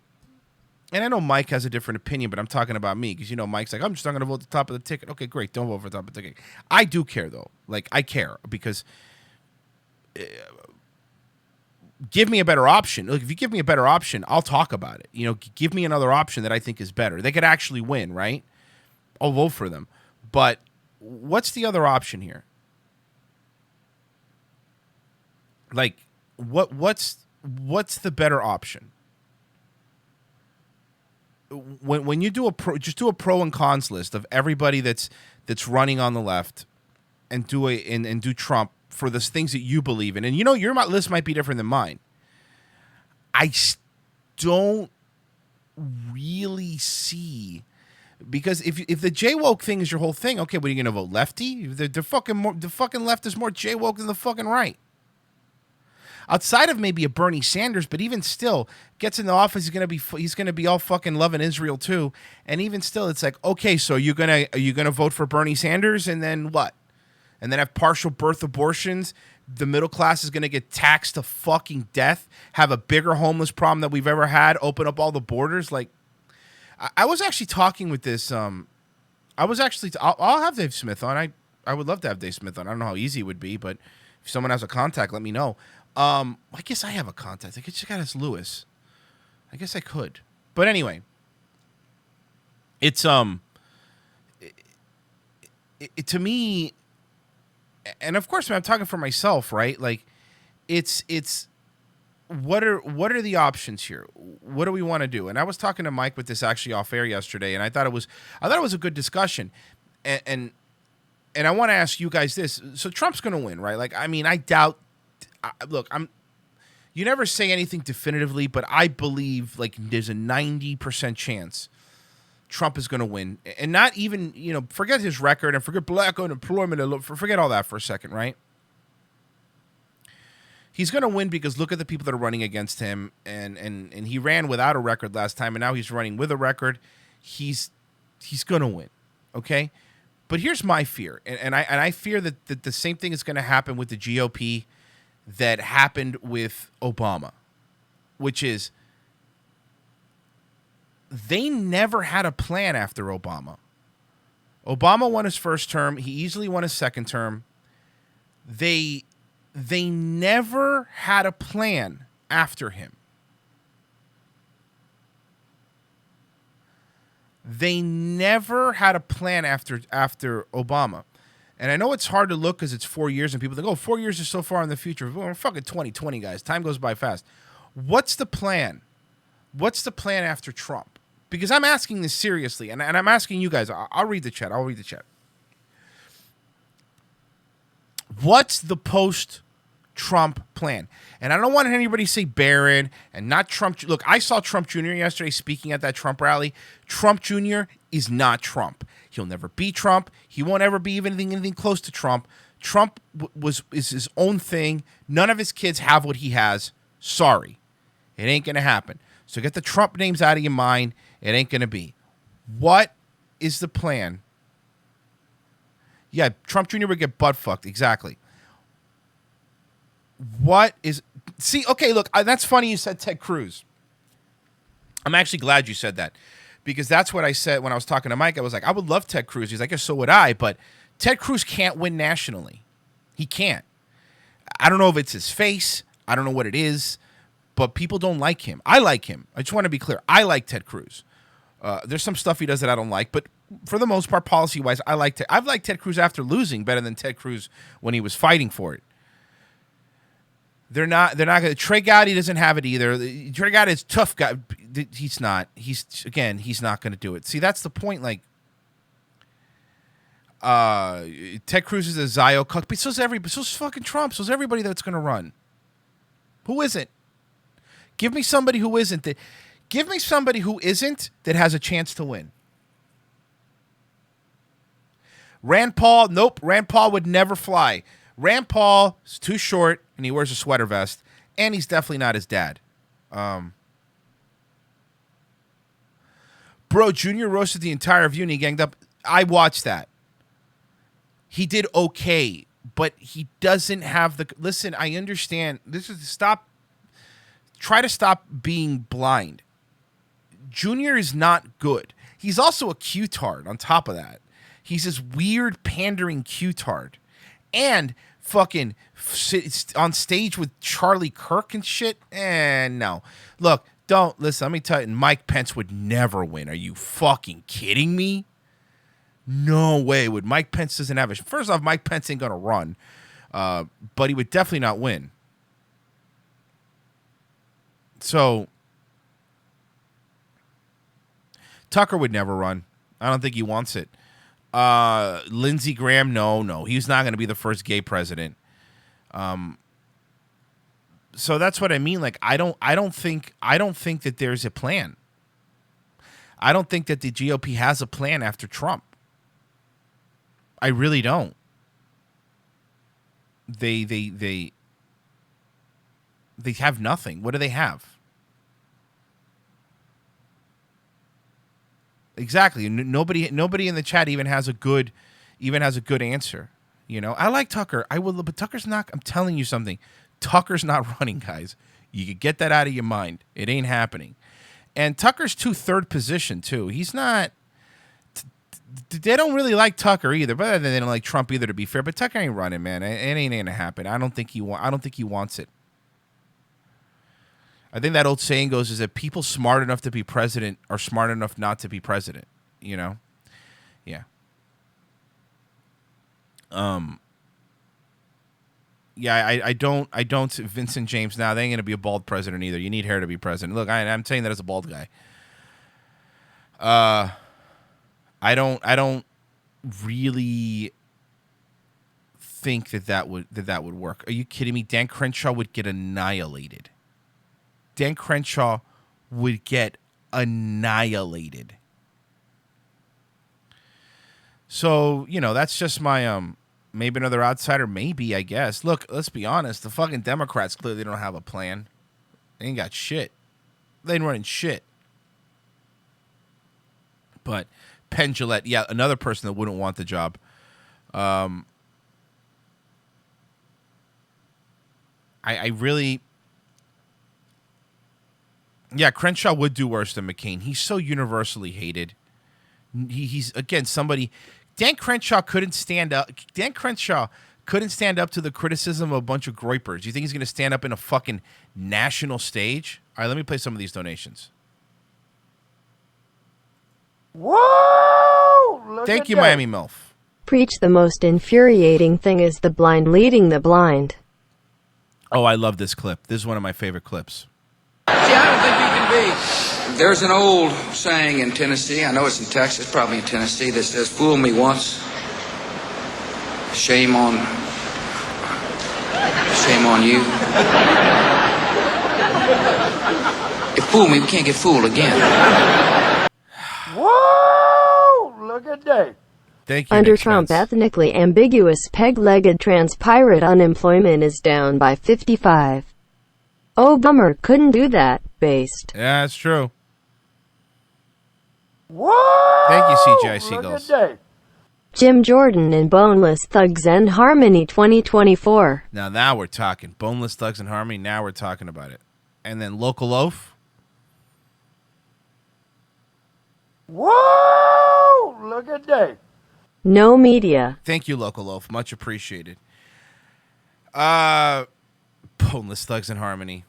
and I know Mike has a different opinion, but I'm talking about me, because Mike's like, I'm just not going to vote at the top of the ticket. Okay, great, don't vote for the top of the ticket. I do care, though. Like, I care, because give me a better option. Like, if you give me a better option, I'll talk about it. Give me another option that I think is better. They could actually win, right? I'll vote for them. But what's the other option here? Like, what's the better option? When you do just do a pro and cons list of everybody that's running on the left, and do Trump for the things that you believe in. And your list might be different than mine. I don't really see, because if the J woke thing is your whole thing, okay, what are you going to vote, lefty? The fucking left is more J woke than the fucking right. Outside of maybe a Bernie Sanders, but even still, gets in the office, he's gonna be all fucking loving Israel too. And even still, it's like, okay, so are you gonna vote for Bernie Sanders, and then what? And then have partial birth abortions? The middle class is gonna get taxed to fucking death. Have a bigger homeless problem that we've ever had. Open up all the borders. Like, I was actually talking with this. I'll have Dave Smith on. I would love to have Dave Smith on. I don't know how easy it would be, but if someone has a contact, let me know. I guess I have a contact. I could just ask Lewis. I guess I could. But anyway, it's to me, and of course, I'm talking for myself, right? Like, it's what are the options here? What do we want to do? And I was talking to Mike with this actually off air yesterday, and I thought it was a good discussion, and I want to ask you guys this. So Trump's going to win, right? Like, I mean, I doubt. Look, you never say anything definitively, but I believe like there's a 90% chance Trump is going to win, and not even, forget his record and forget black unemployment, forget all that for a second, right? He's going to win because look at the people that are running against him, and he ran without a record last time, and now he's running with a record. He's going to win, okay? But here's my fear, and I fear that the same thing is going to happen with the GOP that happened with Obama, which is they never had a plan after Obama. Obama won his first term. He easily won his second term. They never had a plan after him. They never had a plan after Obama. And I know it's hard to look because it's 4 years and people think, oh, 4 years is so far in the future. Well, we're fucking 2020, guys. Time goes by fast. What's the plan? What's the plan after Trump? Because I'm asking this seriously, and I'm asking you guys. I'll read the chat. What's the post-Trump plan? And I don't want anybody to say Barron and not Trump. Look, I saw Trump Jr. yesterday speaking at that Trump rally. Trump Jr. is not Trump. He'll never be Trump. He won't ever be anything close to Trump. Trump is his own thing. None of his kids have what he has. Sorry. It ain't going to happen. So get the Trump names out of your mind. It ain't going to be. What is the plan? Yeah, Trump Jr. would get butt fucked. Exactly. What is... See, okay, look, that's funny you said Ted Cruz. I'm actually glad you said that. Because that's what I said when I was talking to Mike. I was like, I would love Ted Cruz. He's like, yeah, so would I. But Ted Cruz can't win nationally. He can't. I don't know if it's his face. I don't know what it is. But people don't like him. I like him. I just want to be clear. I like Ted Cruz. There's some stuff he does that I don't like, but for the most part, policy-wise, I've liked Ted Cruz after losing better than Ted Cruz when he was fighting for it. They're not going to. Trey Gowdy doesn't have it either. Trey Gowdy is a tough guy. He's not. He's not going to do it. See, that's the point. Like, Ted Cruz is a Zio cuck, but so's everybody. So's fucking Trump. So's everybody that's going to run. Who isn't? Give me somebody who isn't. Give me somebody who isn't that has a chance to win. Rand Paul, nope. Rand Paul would never fly. Rand Paul is too short, and he wears a sweater vest, and he's definitely not his dad. Bro, Junior roasted the entire view, and he ganged up. I watched that. He did okay, but he doesn't have the... Listen, I understand. This is stop... Try to stop being blind. Junior is not good. He's also a Q-tard on top of that. He's this weird pandering Q-tard. And fucking on stage with Charlie Kirk and shit. No. Look, listen, let me tell you, Mike Pence would never win. Are you fucking kidding me? No way would. Mike Pence doesn't have a... First off, Mike Pence ain't going to run. But he would definitely not win. So... Tucker would never run. I don't think he wants it. Lindsey Graham, no. He's not going to be the first gay president. So that's what I mean. Like, I don't think that there's a plan. I don't think that the GOP has a plan after Trump. I really don't. They have nothing. What do they have? Exactly. Nobody in the chat even has a good answer. You know, I like Tucker. I will, but Tucker's not. I'm telling you something. Tucker's not running, guys. You could get that out of your mind. It ain't happening. And Tucker's too third position too. He's not. They don't really like Tucker either, but they don't like Trump either. To be fair, but Tucker ain't running, man. It ain't gonna happen. I don't think he wants it. I think that old saying goes is that people smart enough to be president are smart enough not to be president, you know? Yeah. Yeah, I don't Vincent James now. They ain't going to be a bald president either. You need hair to be president. Look, I'm saying that as a bald guy. I don't really think that would work. Are you kidding me? Dan Crenshaw would get annihilated. Dan Crenshaw would get annihilated. So, you know, that's just my maybe another outsider, maybe, I guess. Look, let's be honest, the fucking Democrats clearly don't have a plan. They ain't got shit. They ain't running shit. But Penn Jillette, yeah, another person that wouldn't want the job. I Yeah, Crenshaw would do worse than McCain. He's so universally hated. He's again somebody. Dan Crenshaw couldn't stand up. Dan Crenshaw couldn't stand up to the criticism of a bunch of groypers. You think he's going to stand up in a fucking national stage? All right, let me play some of these donations. Whoa! Thank you, Miami MILF. Preach. The most infuriating thing is the blind leading the blind. Oh, I love this clip. This is one of my favorite clips. See, I don't think you can be. There's an old saying in Tennessee, I know it's in Texas, probably in Tennessee, that says, fool me once, shame on you. If fool me, we can't get fooled again. Whoa! Look at that. Thank you. Under Nick Trump, Spence. ethnically ambiguous peg-legged trans pirate unemployment is down by 55. Oh, bummer, couldn't do that. Based. Yeah, that's true. Whoa! Thank you, CGI Look Seagulls. at that. Jim Jordan in Boneless Thugs and Harmony 2024. Now we're talking. Boneless Thugs and Harmony. Now we're talking about it. And then Local Loaf. Whoa! Look at that. No media. Thank you, Local Loaf. Much appreciated. Boneless Thugs and Harmony.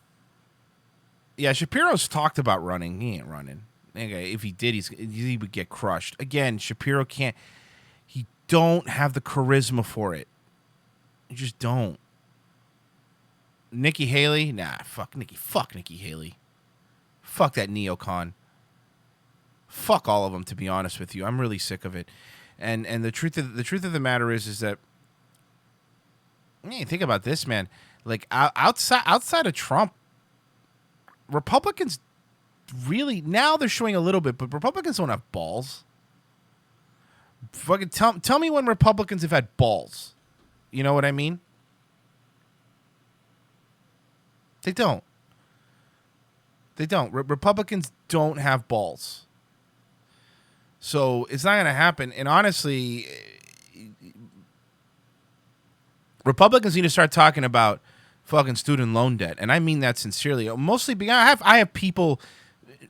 Yeah, Shapiro's talked about running. He ain't running. Okay, if he did, he would get crushed. Again, Shapiro can't. He don't have the charisma for it. You just don't. Nikki Haley? Nah, fuck Nikki. Fuck Nikki Haley. Fuck that neocon. Fuck all of them, to be honest with you. I'm really sick of it. And the truth of the matter is that, think about this, man. Like outside of Trump, Republicans really, now they're showing a little bit, but Republicans don't have balls. Fucking tell me when Republicans have had balls. You know what I mean? They don't. Republicans don't have balls. So it's not going to happen. And honestly, Republicans need to start talking about fucking student loan debt. And I mean that sincerely. Mostly because I have people,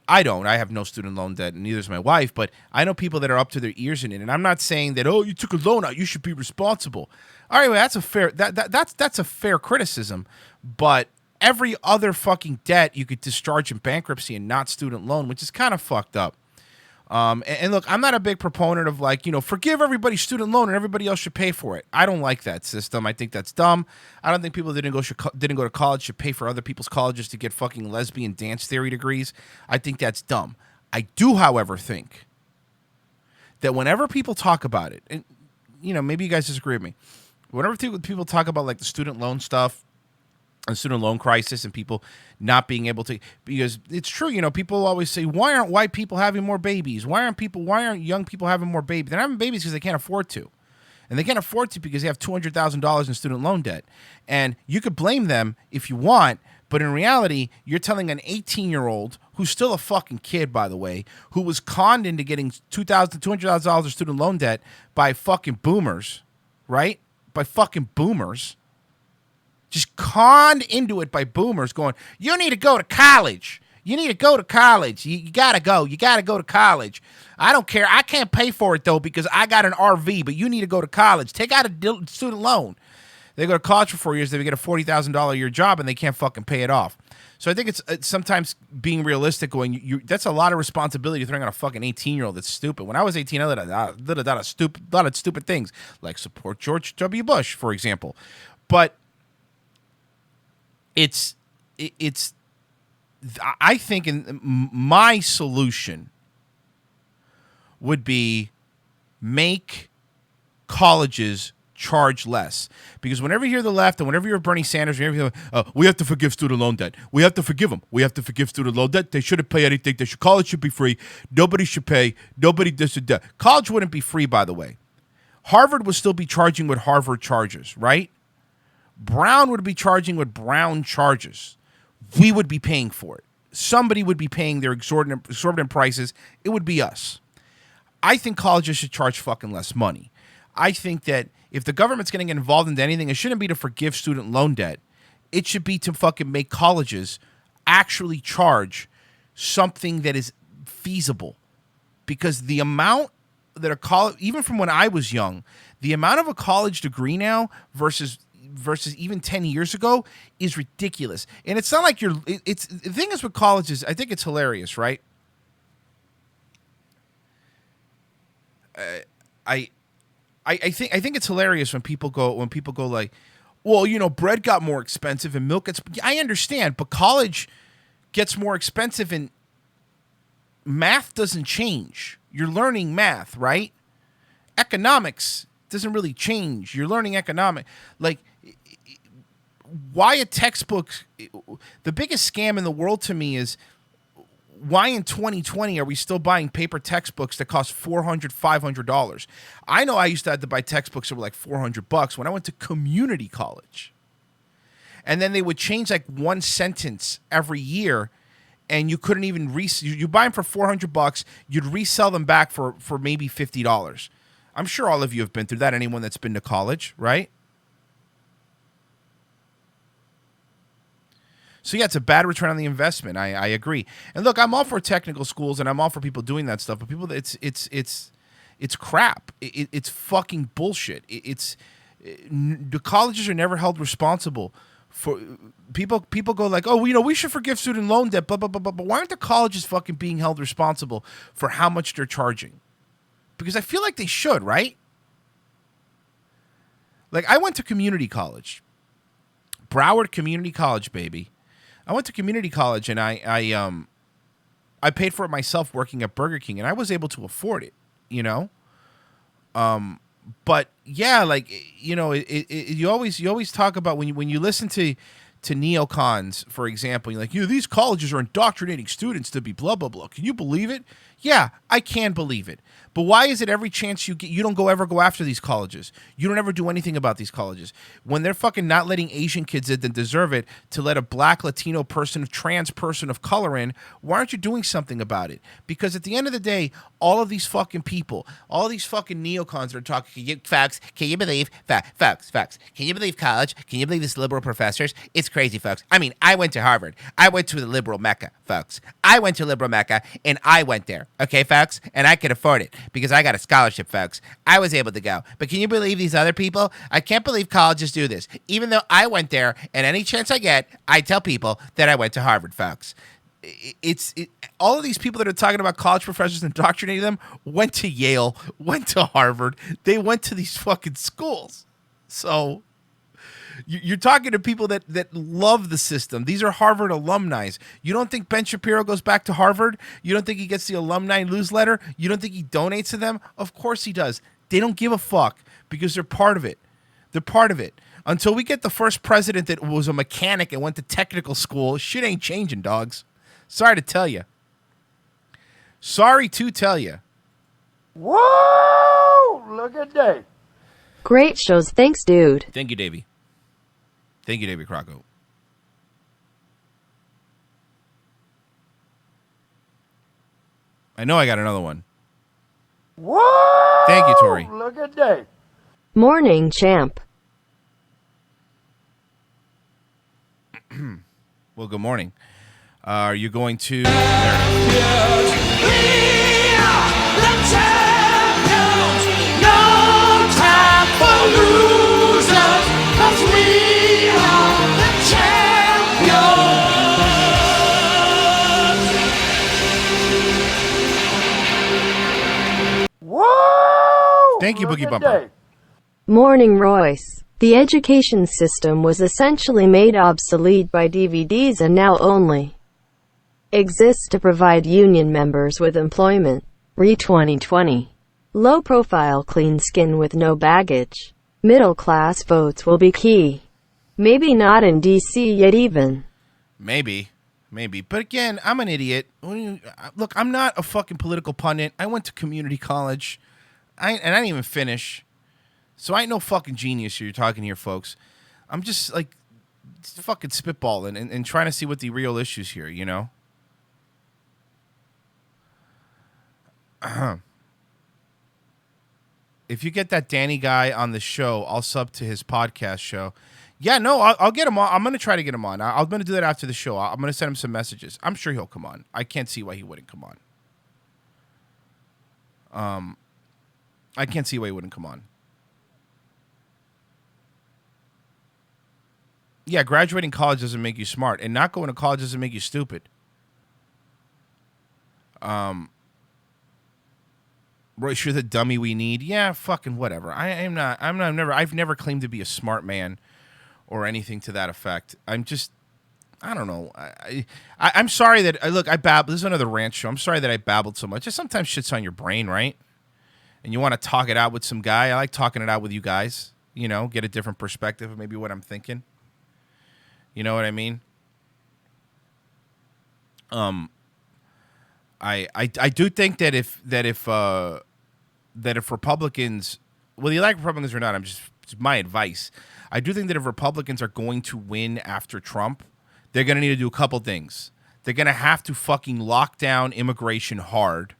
I have no student loan debt, and neither is my wife, but I know people that are up to their ears in it. And I'm not saying that, you took a loan out, you should be responsible. All right, well, that's a fair that's a fair criticism. But every other fucking debt you could discharge in bankruptcy and not student loan, which is kind of fucked up. And look, I'm not a big proponent of forgive everybody's student loan and everybody else should pay for it. I don't like that system. I think that's dumb. I don't think people that didn't go to college should pay for other people's colleges to get fucking lesbian dance theory degrees. I think that's dumb. I do, however, think that whenever people talk about it, and maybe you guys disagree with me, whenever people talk about like the student loan stuff, a student loan crisis and people not being able to, because it's true, people always say, why aren't white people having more babies? Why aren't young people having more babies? They're not having babies because they can't afford to. And they can't afford to because they have $200,000 in student loan debt. And you could blame them if you want, but in reality, you're telling an 18-year-old, who's still a fucking kid, by the way, who was conned into getting $200,000 of student loan debt by fucking boomers, right? By fucking boomers. Just conned into it by boomers going, you need to go to college. You need to go to college. You got to go. You got to go to college. I don't care. I can't pay for it, though, because I got an RV, but you need to go to college. Take out a student loan. They go to college for 4 years. They get a $40,000 a year job, and they can't fucking pay it off. So I think it's sometimes being realistic going, that's a lot of responsibility throwing on a fucking 18-year-old that's stupid. When I was 18, I did a lot of stupid things, like support George W. Bush, for example. But I think my solution would be make colleges charge less. Because whenever you hear the left and whenever you're Bernie Sanders, whenever you hear, we have to forgive student loan debt. We have to forgive them. We have to forgive student loan debt. They shouldn't pay anything. College should be free. Nobody should pay. Nobody this and that. College wouldn't be free, by the way. Harvard would still be charging what Harvard charges, right? Brown would be charging what Brown charges. We would be paying for it. Somebody would be paying their exorbitant prices. It would be us. I think colleges should charge fucking less money. I think that if the government's going to get involved into anything, it shouldn't be to forgive student loan debt. It should be to fucking make colleges actually charge something that is feasible, because the amount that a college, even from when I was young, the amount of a college degree now versus even 10 years ago is ridiculous. And it's not like it's the thing is with colleges, I think it's hilarious, right? I think it's hilarious when people go like, well, bread got more expensive and milk gets. I understand, but college gets more expensive and math doesn't change. You're learning math, right? Economics doesn't really change. You're learning economic. Like, why a textbook? The biggest scam in the world to me is, why in 2020 are we still buying paper textbooks that cost $400, $500? I know I used to have to buy textbooks that were like $400 when I went to community college. And then they would change like one sentence every year, and you couldn't even you buy them for $400, you'd resell them back for maybe $50. I'm sure all of you have been through that, anyone that's been to college, right? So yeah, it's a bad return on the investment. I agree. And look, I'm all for technical schools and I'm all for people doing that stuff, but people, it's crap. It's fucking bullshit. The colleges are never held responsible for people. People go like, oh, we should forgive student loan debt, blah blah blah blah. But why aren't the colleges fucking being held responsible for how much they're charging? Because I feel like they should, right? Like, I went to community college, Broward Community College, baby. I went to community college and I paid for it myself working at Burger King, and I was able to afford it, But yeah, like, you always talk about when you listen to neocons, for example, you're like, these colleges are indoctrinating students to be blah blah blah. Can you believe it? Yeah, I can believe it. But why is it every chance you get, you don't ever go after these colleges? You don't ever do anything about these colleges. When they're fucking not letting Asian kids in that deserve it to let a black, Latino person, trans person of color in, why aren't you doing something about it? Because at the end of the day, all of these fucking people, all of these fucking neocons that are talking, folks, can you believe, folks, can you believe college? Can you believe these liberal professors? It's crazy, folks. I mean, I went to Harvard. I went to the liberal Mecca, folks. I went to liberal Mecca, and I went there, okay, folks? And I could afford it because I got a scholarship, folks. I was able to go. But can you believe these other people? I can't believe colleges do this. Even though I went there, and any chance I get, I tell people that I went to Harvard, folks. All of these people that are talking about college professors indoctrinating them went to Yale, went to Harvard. They went to these fucking schools. So you're talking to people that love the system. These are Harvard alumni. You don't think Ben Shapiro goes back to Harvard? You don't think he gets the alumni newsletter? You don't think he donates to them? Of course he does. They don't give a fuck because they're part of it. They're part of it. Until we get the first president that was a mechanic and went to technical school, shit ain't changing, dogs. Sorry to tell you. Sorry to tell you. Whoa! Look at Dave. Great shows. Thanks, dude. Thank you, Davey. Thank you, David Crocco. I know I got another one. Whoa! Thank you, Tori. Look at Dave. Morning, champ. Well, good morning. Are you going to... There Whoa! Thank you, Look Boogie at Bumper. Dave. Morning, Royce. The education system was essentially made obsolete by DVDs and now only exists to provide union members with employment. Re 2020. Low profile, clean skin with no baggage. Middle class votes will be key. Maybe not in DC yet even. Maybe. But again, I'm an idiot. Look, I'm not a fucking political pundit. I went to community college. And I didn't even finish. So I ain't no fucking genius you're talking here, folks. I'm just like fucking spitballing and trying to see what the real issues here, If you get that Danny guy on the show, I'll sub to his podcast show. Yeah, no, I'll get him on. I'm gonna try to get him on. I'm gonna do that after the show. I'm gonna send him some messages. I'm sure he'll come on. I can't see why he wouldn't come on. I can't see why he wouldn't come on. Yeah, graduating college doesn't make you smart, and not going to college doesn't make you stupid. Royce, you're the dummy we need. Yeah, fucking whatever. I've never claimed to be a smart man or anything to that effect. I don't know. I'm sorry that I babbled. This is another rant show. I'm sorry that I babbled so much. Just sometimes shit's on your brain, right? And you want to talk it out with some guy. I like talking it out with you guys. You know, get a different perspective of maybe what I'm thinking. You know what I mean? I do think that if Republicans, whether you like Republicans or not, it's my advice. I do think that if Republicans are going to win after Trump, they're going to need to do a couple things. They're going to have to fucking lock down immigration hard.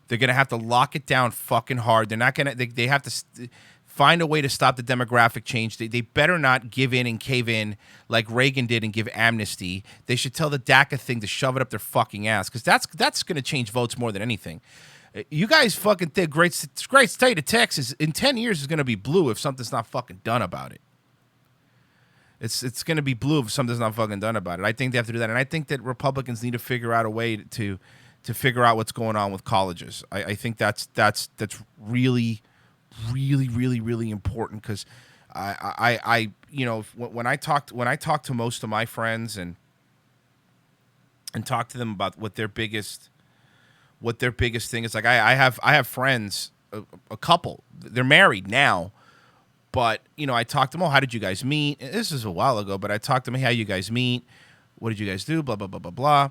They're going to have to lock it down fucking hard. They're not going to. They have to find a way to stop the demographic change. They better not give in and cave in like Reagan did and give amnesty. They should tell the DACA thing to shove it up their fucking ass, because that's going to change votes more than anything. You guys fucking think great state of Texas in 10 years is going to be blue if something's not fucking done about it. It's going to be blue if something's not fucking done about it. I think they have to do that, and I think that Republicans need to figure out a way to figure out what's going on with colleges. I think that's really, really, really, really important, because I you know, when I talk to most of my friends and talk to them about what their biggest thing is, like I have friends, a couple, they're married now, but you know, I talked to them, how did you guys meet? This is a while ago, but I talked to them, hey, how you guys meet? What did you guys do? Blah blah blah blah blah.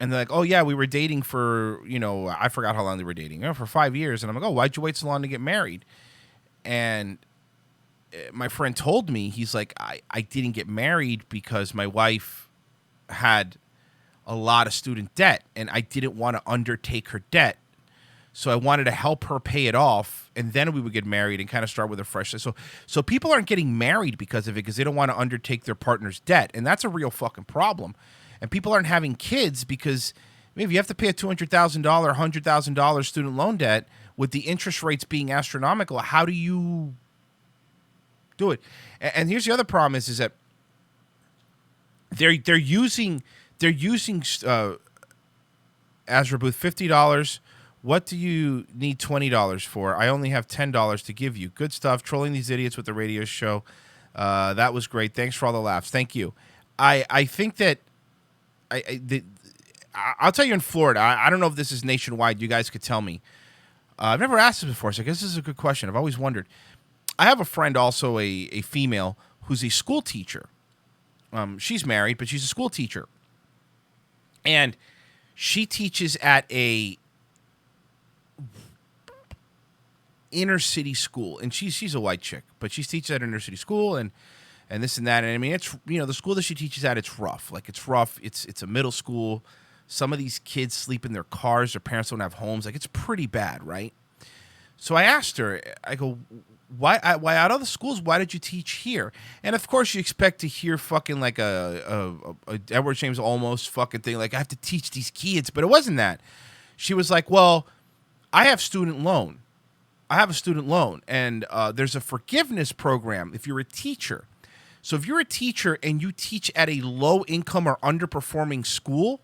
And they're like, oh, yeah, we were dating for, you know, I forgot how long they were dating. For 5 years. And I'm like, oh, why'd you wait so long to get married? And my friend told me, he's like, I didn't get married because my wife had a lot of student debt, and I didn't want to undertake her debt. So I wanted to help her pay it off, and then we would get married and kind of start with a fresh. So people aren't getting married because of it, because they don't want to undertake their partner's debt. And that's a real fucking problem. And people aren't having kids because maybe you have to pay a $200,000, $100,000 student loan debt with the interest rates being astronomical. How do you do it? And here's the other problem is that they're using Azra Booth, $50. What do you need $20 for? I only have $10 to give you. Good stuff. Trolling these idiots with the radio show. That was great. Thanks for all the laughs. Thank you. I think that I'll tell you in Florida. I don't know if this is nationwide. You guys could tell me. I've never asked this before, so I guess this is a good question. I've always wondered. I have a friend, also a female, who's a school teacher. She's married, but she's a school teacher. And she teaches at a inner city school. And she's a white chick, but she teaches at an inner city school and this and that. And I mean, it's, you know, the school that she teaches at, it's rough. Like, it's rough. It's a middle school. Some of these kids sleep in their cars. Their parents don't have homes. Like, it's pretty bad, right? So I asked her, I go, why out of the schools, why did you teach here? And of course you expect to hear fucking like a Edward James almost fucking thing, like I have to teach these kids, but it wasn't that. She was like, well, I have a student loan, and there's a forgiveness program if you're a teacher. So if you're a teacher and you teach at a low income or underperforming school,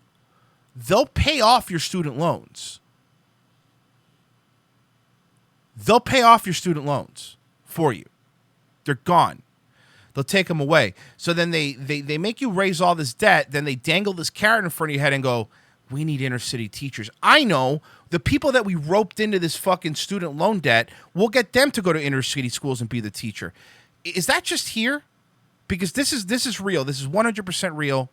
they'll pay off your student loans. They'll pay off your student loans for you. They're gone. They'll take them away. So then they make you raise all this debt. Then they dangle this carrot in front of your head and go, we need inner city teachers. I know the people that we roped into this fucking student loan debt, we'll get them to go to inner city schools and be the teacher. Is that just here? Because this is real. This is 100% real.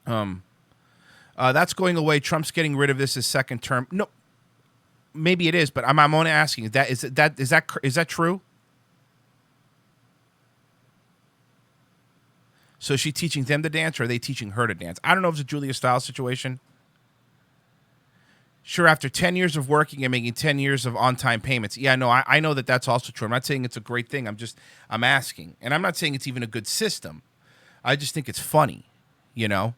That's going away. Trump's getting rid of this as second term. No. Maybe it is, but I'm only asking. Is that true? So is she teaching them to dance, or are they teaching her to dance? I don't know if it's a Julia Stiles situation. Sure, after 10 years of working and making 10 years of on-time payments. Yeah, no, I know that that's also true. I'm not saying it's a great thing. I'm asking. And I'm not saying it's even a good system. I just think it's funny, you know?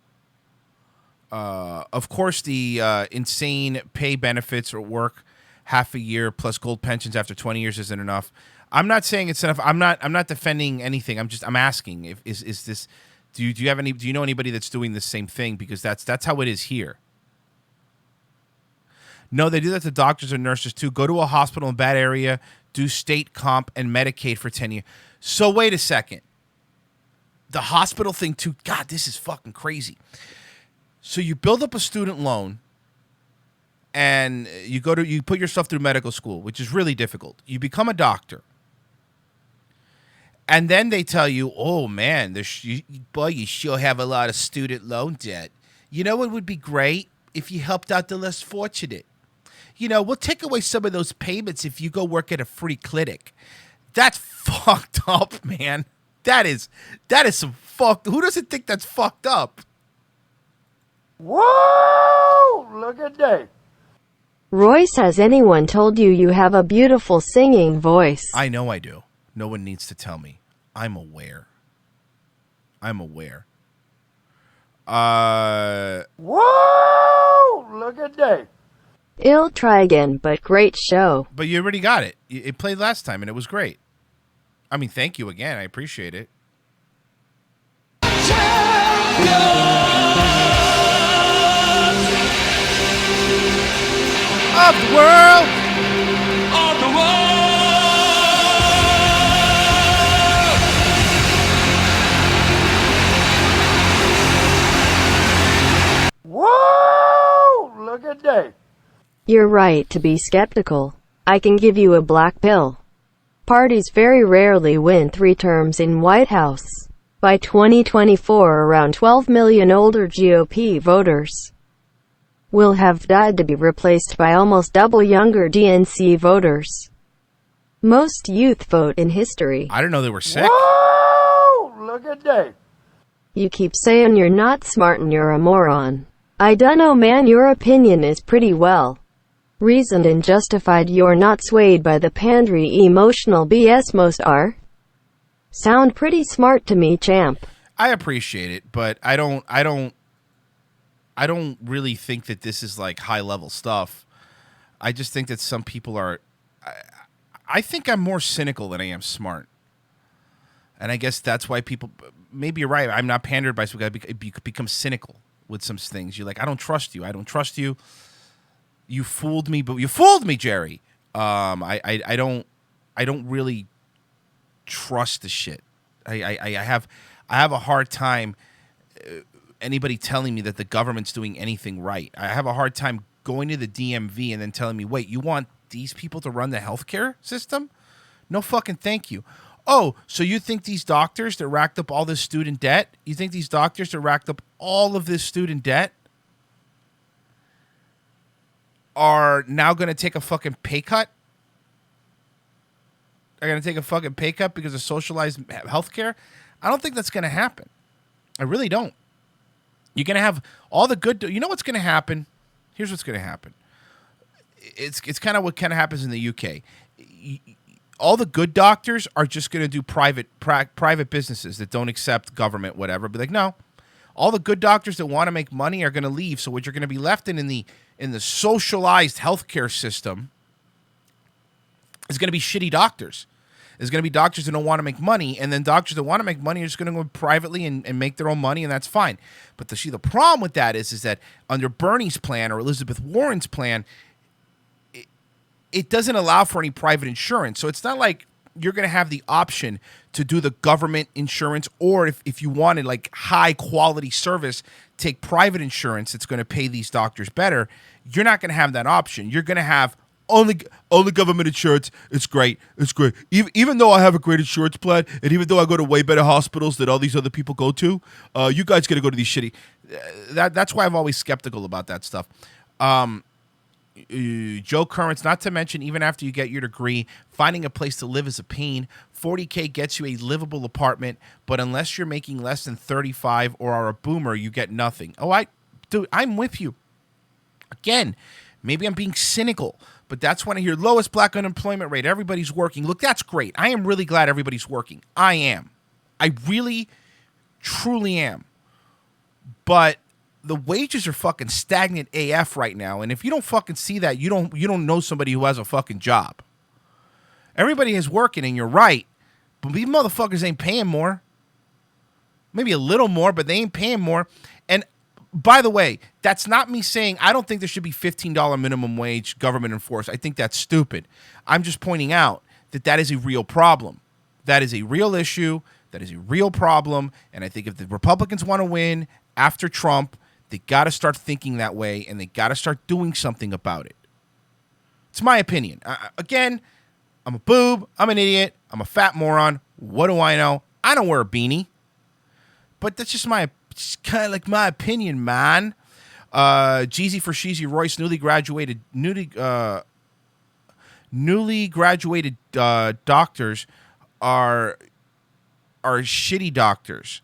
Of course, the insane pay benefits or work half a year plus gold pensions after 20 years isn't enough. I'm not saying it's enough. I'm not defending anything. I'm asking if is this do you know anybody that's doing the same thing, because that's how it is here. No, they do that to doctors and nurses too. Go to a hospital in a bad area, do state comp and Medicaid for 10 years. So wait a second. The hospital thing too. God, this is fucking crazy. So you build up a student loan and you put yourself through medical school, which is really difficult. You become a doctor. And then they tell you, oh man, boy, you sure have a lot of student loan debt. You know what would be great? If you helped out the less fortunate. You know, we'll take away some of those payments if you go work at a free clinic. That's fucked up, man. That is some fucked. Who doesn't think that's fucked up? Whoa! Look at that. Royce, has anyone told you you have a beautiful singing voice? I know I do. No one needs to tell me. I'm aware. Whoa! Look at that. I'll try again, but great show. But you already got it. It played last time, and it was great. I mean, thank you again. I appreciate it. Of the world. Of the world. Whoa! Look at that. You're right to be skeptical. I can give you a black pill. Parties very rarely win 3 terms in White House. By 2024, around 12 million older GOP voters will have died to be replaced by almost double younger DNC voters. Most youth vote in history. I didn't know they were sick. Whoa! Look at that. You keep saying you're not smart and you're a moron. I dunno, man, your opinion is pretty well reasoned and justified. You're not swayed by the pandry emotional BS most are. Sound pretty smart to me, champ. I appreciate it, but I don't really think that this is like high level stuff. I just think that some people are. I think I'm more cynical than I am smart, and I guess that's why people. Maybe you're right. I'm not pandered by some guy. You become cynical with some things. You're like, I don't trust you. I don't trust you. You fooled me, but you fooled me, Jerry. I don't really trust the shit. I have a hard time anybody telling me that the government's doing anything right. I have a hard time going to the DMV and then telling me, wait, you want these people to run the healthcare system? No fucking thank you. Oh, so you think these doctors that racked up all this student debt, you think these doctors that racked up all of this student debt are now going to take a fucking pay cut? Are going to take a fucking pay cut because of socialized healthcare? I don't think that's going to happen. I really don't. You're going to have all the good... You know what's going to happen? Here's what's going to happen. It's kind of what kind of happens in the UK. All the good doctors are just going to do private businesses that don't accept government, whatever. Be like, no. All the good doctors that want to make money are going to leave. So what you're going to be left in the socialized healthcare system is going to be shitty doctors. There's going to be doctors that don't want to make money, and then doctors that want to make money are just going to go privately and make their own money, and that's fine. But the problem with that is that under Bernie's plan or Elizabeth Warren's plan, it doesn't allow for any private insurance. So it's not like you're going to have the option to do the government insurance, or if you wanted like high quality service, take private insurance that's going to pay these doctors better. You're not going to have that option. You're going to have only government insurance. It's great. It's great. Even though I have a great insurance plan, and even though I go to way better hospitals that all these other people go to, you guys got to go to these shitty. That's why I'm always skeptical about that stuff. Joe Currents, not to mention, even after you get your degree, finding a place to live is a pain. $40K gets you a livable apartment, but unless you're making less than 35 or are a boomer, you get nothing. Dude, I'm with you. Again, Maybe I'm being cynical, but that's when I hear lowest black unemployment rate. Everybody's working. Look, that's great. I am really glad everybody's working. I am. I really, truly am. But the wages are fucking stagnant AF right now. And if you don't fucking see that, you don't know somebody who has a fucking job. Everybody is working, and you're right. But these motherfuckers ain't paying more. Maybe a little more, but they ain't paying more. And by the way, that's not me saying I don't think there should be $15 minimum wage government enforced. I think that's stupid. I'm just pointing out that is a real problem. That is a real issue. That is a real problem. And I think if the Republicans want to win after Trump, they got to start thinking that way, and they got to start doing something about it. It's my opinion. Again, I'm a boob. I'm an idiot. I'm a fat moron. What do I know? I don't wear a beanie. But that's just kind of like my opinion, man. Jeezy for Sheezy Royce, newly graduated doctors are shitty doctors.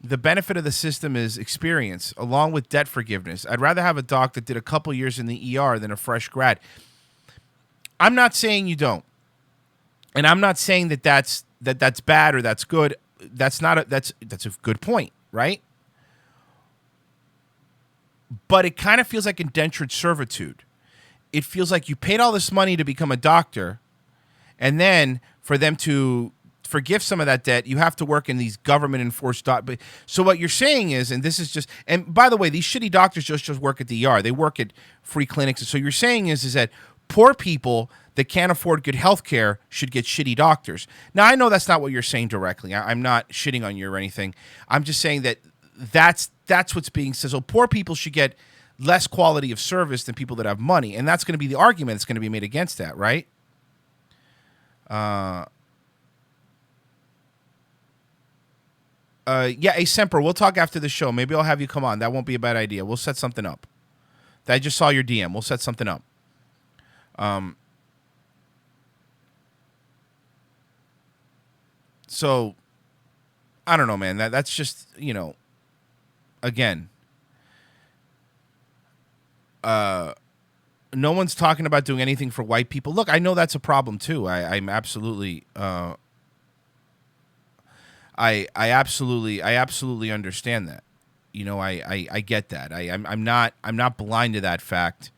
The benefit of the system is experience, along with debt forgiveness. I'd rather have a doc that did a couple years in the ER than a fresh grad. I'm not saying you don't, and I'm not saying that's bad or that's good. That's a good point, right? But it kind of feels like indentured servitude. It feels like you paid all this money to become a doctor, and then for them to forgive some of that debt, you have to work in these government-enforced So what you're saying is, and this is just, and by the way, these shitty doctors just work at the ER. They work at free clinics. So you're saying is that poor people that can't afford good health care should get shitty doctors. Now, I know that's not what you're saying directly. I'm not shitting on you or anything. I'm just saying that's what's being said. So poor people should get less quality of service than people that have money. And that's going to be the argument that's going to be made against that, right? Yeah, hey, Semper, we'll talk after the show. Maybe I'll have you come on. That won't be a bad idea. We'll set something up. I just saw your DM. We'll set something up. So, I don't know, man. That's just, again, no one's talking about doing anything for white people. Look, I know that's a problem too. I'm absolutely, I absolutely understand that. I get that. I'm not blind to that fact.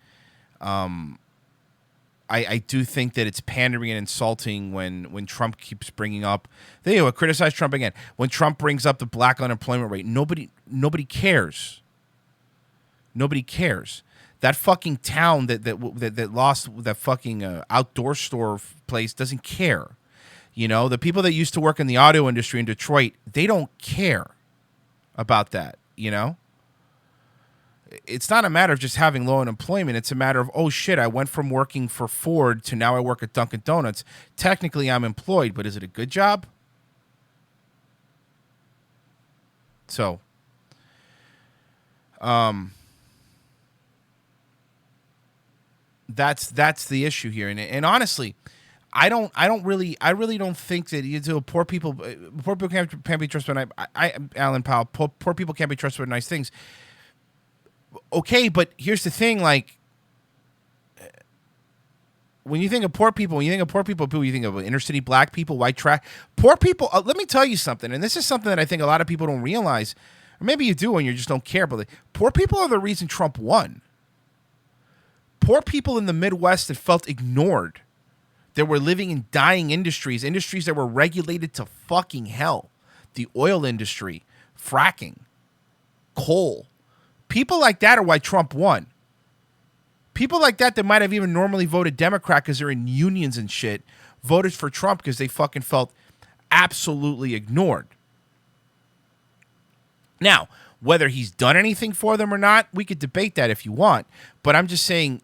I do think that it's pandering and insulting when Trump keeps bringing up. They criticize Trump again. When Trump brings up the black unemployment rate, nobody cares. Nobody cares. That fucking town that lost that fucking outdoor store place doesn't care. The people that used to work in the auto industry in Detroit, they don't care about that. It's not a matter of just having low unemployment. It's a matter of, oh, shit, I went from working for Ford to now I work at Dunkin' Donuts. Technically, I'm employed, but is it a good job? So, that's the issue here. And honestly, I really don't think that poor people can't be trusted. Alan Powell, poor people can't be trusted with nice things. Okay, but here's the thing, like, when you think of poor people, you think of inner city black people, white trash. Poor people, let me tell you something, and this is something that I think a lot of people don't realize, or maybe you do and you just don't care, but poor people are the reason Trump won. Poor people in the Midwest that felt ignored, that were living in dying industries that were regulated to fucking hell. The oil industry, fracking, coal. People like that are why Trump won. People like that might have even normally voted Democrat because they're in unions and shit, voted for Trump because they fucking felt absolutely ignored. Now, whether he's done anything for them or not, we could debate that if you want. But I'm just saying,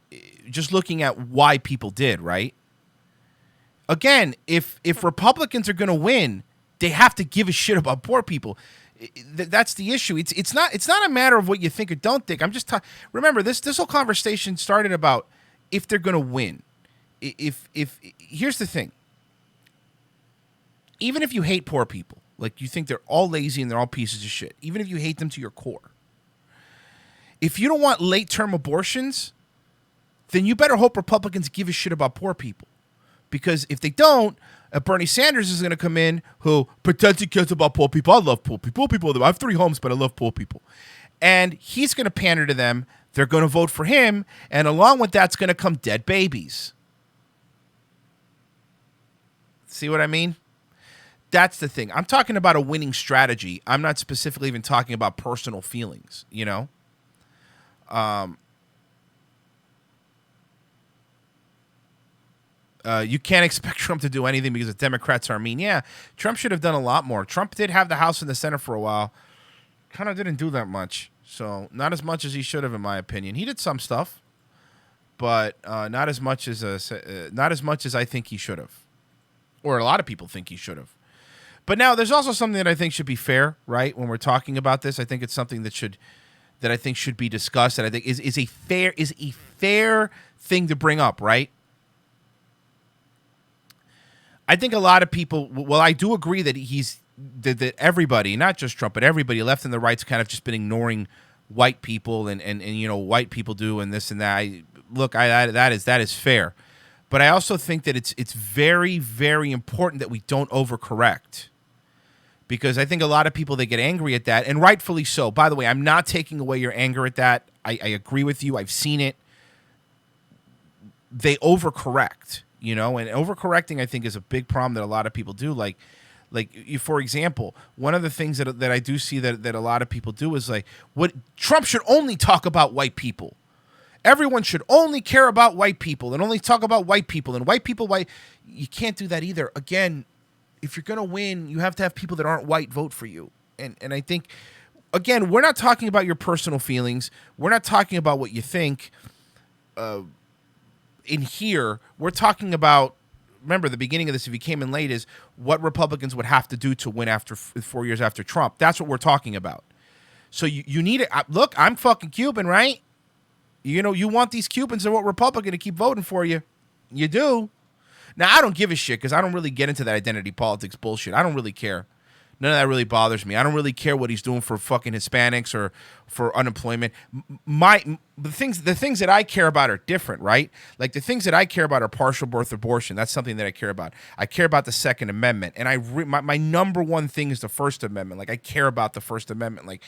just looking at why people did, right? Again, if Republicans are going to win, they have to give a shit about poor people. That's the issue. It's not a matter of what you think or don't think. I'm just remember this whole conversation started about if they're going to win. If here's the thing. Even if you hate poor people, like you think they're all lazy and they're all pieces of shit, even if you hate them to your core, if you don't want late-term abortions, then you better hope Republicans give a shit about poor people. Because if they don't, Bernie Sanders is going to come in who pretends he cares about poor people. I love poor people. Poor people, I have 3 homes, but I love poor people. And he's going to pander to them. They're going to vote for him. And along with that's going to come dead babies. See what I mean? That's the thing. I'm talking about a winning strategy. I'm not specifically even talking about personal feelings, you know? You can't expect Trump to do anything because the Democrats are mean. Yeah, Trump should have done a lot more. Trump did have the House and the Senate for a while. Kind of didn't do that much. So not as much as he should have, in my opinion. He did some stuff, but not as much as I think he should have, or a lot of people think he should have. But now there's also something that I think should be fair, right? When we're talking about this, I think it's something that I think should be discussed. That I think is a fair thing to bring up, right? I think a lot of people. Well, I do agree that that everybody, not just Trump, but everybody, left and the right's kind of just been ignoring white people and you know, white people do and this and that. That is fair, but I also think that it's very, very important that we don't overcorrect, because I think a lot of people, they get angry at that, and rightfully so. By the way, I'm not taking away your anger at that. I agree with you. I've seen it. They overcorrect, you know, and overcorrecting, I think, is a big problem that a lot of people do. Like you, for example, one of the things that I do see that a lot of people do is like, what Trump should only talk about white people. Everyone should only care about white people and only talk about white people and white people. You can't do that either. Again, if you're going to win, you have to have people that aren't white vote for you. And I think, again, we're not talking about your personal feelings. We're not talking about what you think in here. We're talking about, remember, the beginning of this, if you came in late, is what Republicans would have to do to win after 4 years after Trump. That's what we're talking about. So you need it. Look, I'm fucking Cuban, right? You know, you want these Cubans and what Republican to keep voting for you. You do. Now, I don't give a shit because I don't really get into that identity politics bullshit. I don't really care. None of that really bothers me. I don't really care what he's doing for fucking Hispanics or for unemployment. The things that I care about are different, right? Like the things that I care about are partial birth abortion. That's something that I care about. I care about the Second Amendment, and my number one thing is the First Amendment. Like I care about the First Amendment. Like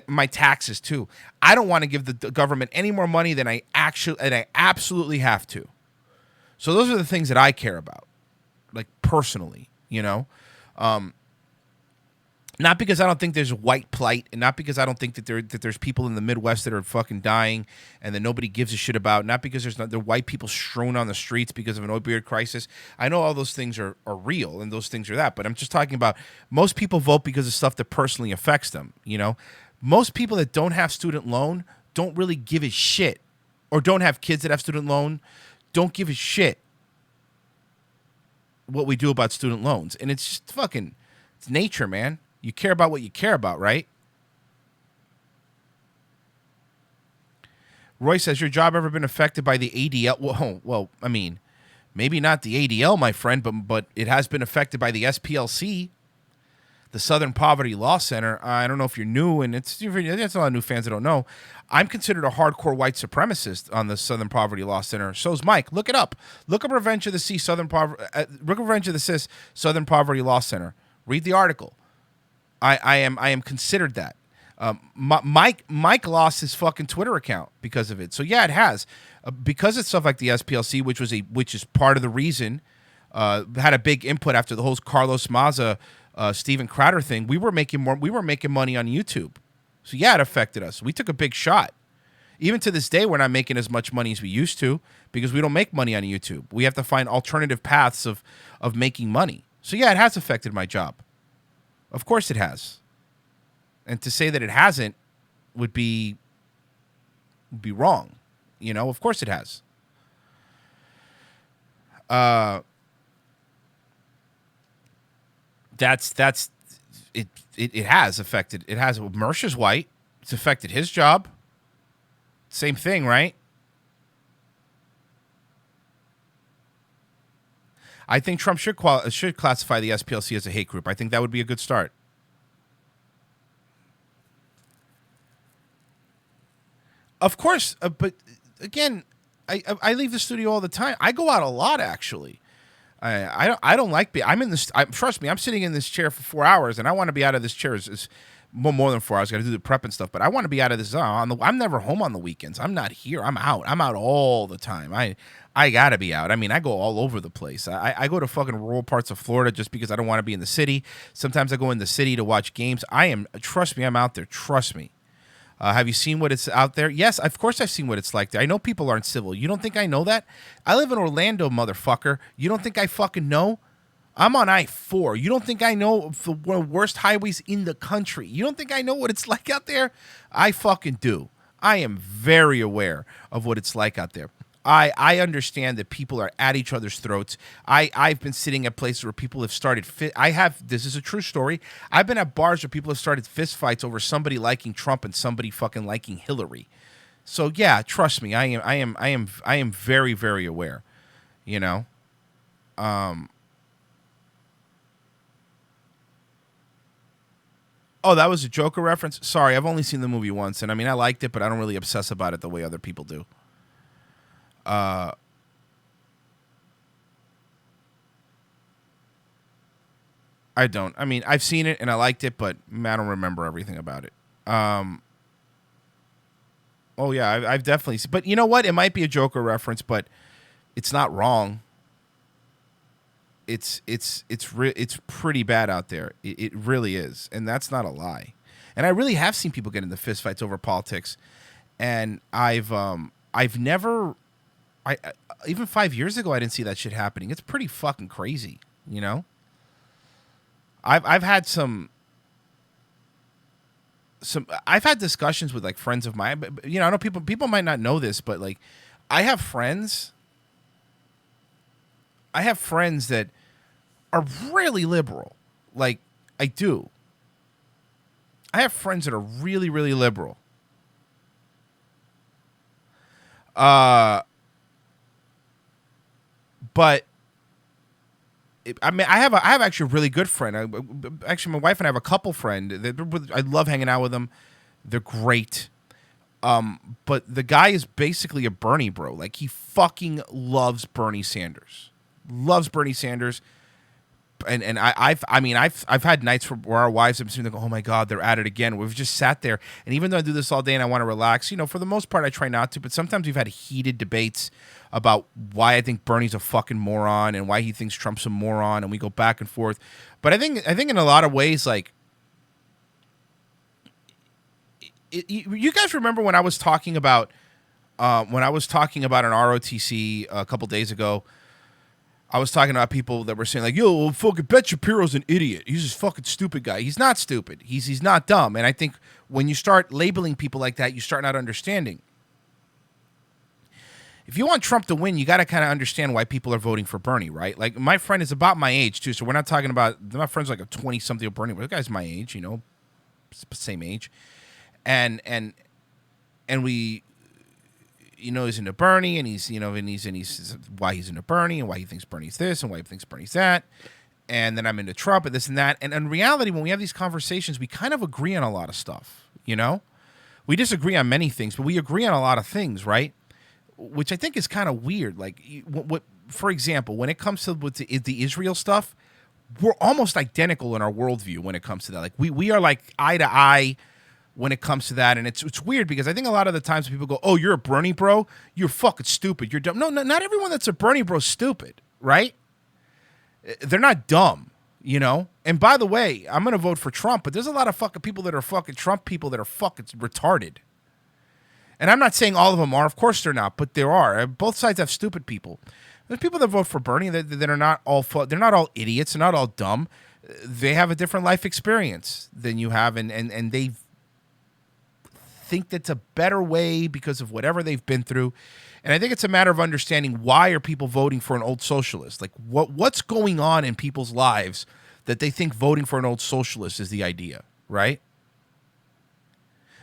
my taxes too. I don't want to give the government any more money than I absolutely have to. So those are the things that I care about, like personally, you know. Not because I don't think there's white plight, and not because I don't think that there's people in the Midwest that are fucking dying and that nobody gives a shit about. Not because there are white people strewn on the streets because of an opioid crisis. I know all those things are real and those things are that, but I'm just talking about most people vote because of stuff that personally affects them. You know, most people that don't have student loan don't really give a shit, or don't have kids that have student loan, don't give a shit what we do about student loans. And it's just fucking, it's nature, man. You care about what you care about, right? Royce, has your job ever been affected by the ADL? Well, I mean, maybe not the ADL, my friend, but it has been affected by the SPLC, the Southern Poverty Law Center. I don't know if you're new, and it's a lot of new fans that don't know. I'm considered a hardcore white supremacist on the Southern Poverty Law Center. So's Mike. Look it up. Look up Revenge of the Cis Southern Poverty Law Center. Read the article. I am considered that. Mike lost his fucking Twitter account because of it. So yeah, it has, because it's stuff like the SPLC, which is part of the reason, had a big input after the whole Carlos Maza, Steven Crowder thing. We were making money on YouTube. So yeah, it affected us. We took a big shot. Even to this day, we're not making as much money as we used to because we don't make money on YouTube. We have to find alternative paths of making money. So yeah, it has affected my job. Of course it has. And to say that it hasn't would be wrong. You know, of course it has. That's it has affected. It has. Mercer's white. It's affected his job. Same thing, right? I think Trump should classify the SPLC as a hate group. I think that would be a good start. Of course, but again, I leave the studio all the time. I go out a lot, actually. I don't like being. I'm in this. Trust me, I'm sitting in this chair for 4 hours, and I want to be out of this chair is more than 4 hours. Got to do the prep and stuff, but I want to be out of this. I'm never home on the weekends. I'm not here. I'm out. I'm out all the time. I gotta be out. I mean, I go all over the place. I go to fucking rural parts of Florida just because I don't want to be in the city. Sometimes I go in the city to watch games. Trust me, I'm out there. Trust me. Have you seen what it's out there? Yes, of course I've seen what it's like there. I know people aren't civil. You don't think I know that? I live in Orlando, motherfucker. You don't think I fucking know? I'm on I-4. You don't think I know the one of the worst highways in the country? You don't think I know what it's like out there? I fucking do. I am very aware of what it's like out there. I understand that people are at each other's throats. I've been sitting at places where people have started this is a true story. I've been at bars where people have started fist fights over somebody liking Trump and somebody fucking liking Hillary. So yeah, trust me, I am very, very aware. You know? Oh, that was a Joker reference? Sorry, I've only seen the movie once, and I mean I liked it, but I don't really obsess about it the way other people do. I don't. I mean, I've seen it and I liked it, but I don't remember everything about it. Oh yeah, I've definitely seen, but you know what? It might be a Joker reference, but it's not wrong. It's pretty bad out there. It really is, and that's not a lie. And I really have seen people get into fistfights over politics, and I've never. Even 5 years ago, I didn't see that shit happening. It's pretty fucking crazy, you know. I've had I've had discussions with like friends of mine, but you know, I know people might not know this, but like, I have friends that are really liberal. Like, I do. I have friends that are really, really liberal. But I mean, I have actually a really good friend. Actually, my wife and I have a couple friend. I love hanging out with them. They're great. But the guy is basically a Bernie bro. Like, he fucking loves Bernie Sanders. Loves Bernie Sanders. And I've had nights where our wives have seen them go, oh my God, they're at it again. We've just sat there, and even though I do this all day and I want to relax, you know, for the most part I try not to, but sometimes we've had heated debates about why I think Bernie's a fucking moron and why he thinks Trump's a moron, and we go back and forth. But I think in a lot of ways, like, you guys remember when I was talking about an ROTC a couple days ago? I was talking about people that were saying like, yo, fucking Ben Shapiro's an idiot. He's this fucking stupid guy. He's not stupid. He's not dumb. And I think when you start labeling people like that, you start not understanding. If you want Trump to win, you got to kind of understand why people are voting for Bernie, right? Like, my friend is about my age too, so we're not talking about, my friend's like a 20-something Bernie, but the guy's my age, you know, same age, and we. You know, he's into Bernie, and he's why he's into Bernie, and why he thinks Bernie's this, and why he thinks Bernie's that, and then I'm into Trump, and this and that. And in reality, when we have these conversations, we kind of agree on a lot of stuff. You know, we disagree on many things, but we agree on a lot of things, right? Which I think is kind of weird. Like, what, for example, when it comes to the Israel stuff, we're almost identical in our worldview when it comes to that. Like, we are like eye to eye when it comes to that. And it's weird because I think a lot of the times people go, oh, you're a Bernie bro, you're fucking stupid, you're dumb. No, not everyone that's a Bernie bro is stupid, right? They're not dumb, you know? And by the way, I'm going to vote for Trump, but there's a lot of fucking people that are fucking Trump people that are fucking retarded. And I'm not saying all of them are. Of course they're not, but there are. Both sides have stupid people. There's people that vote for Bernie that are not all they're not all idiots, they're not all dumb. They have a different life experience than you have, and they think that's a better way because of whatever they've been through. And I think it's a matter of understanding, why are people voting for an old socialist? Like, what's going on in people's lives that they think voting for an old socialist is the idea, right?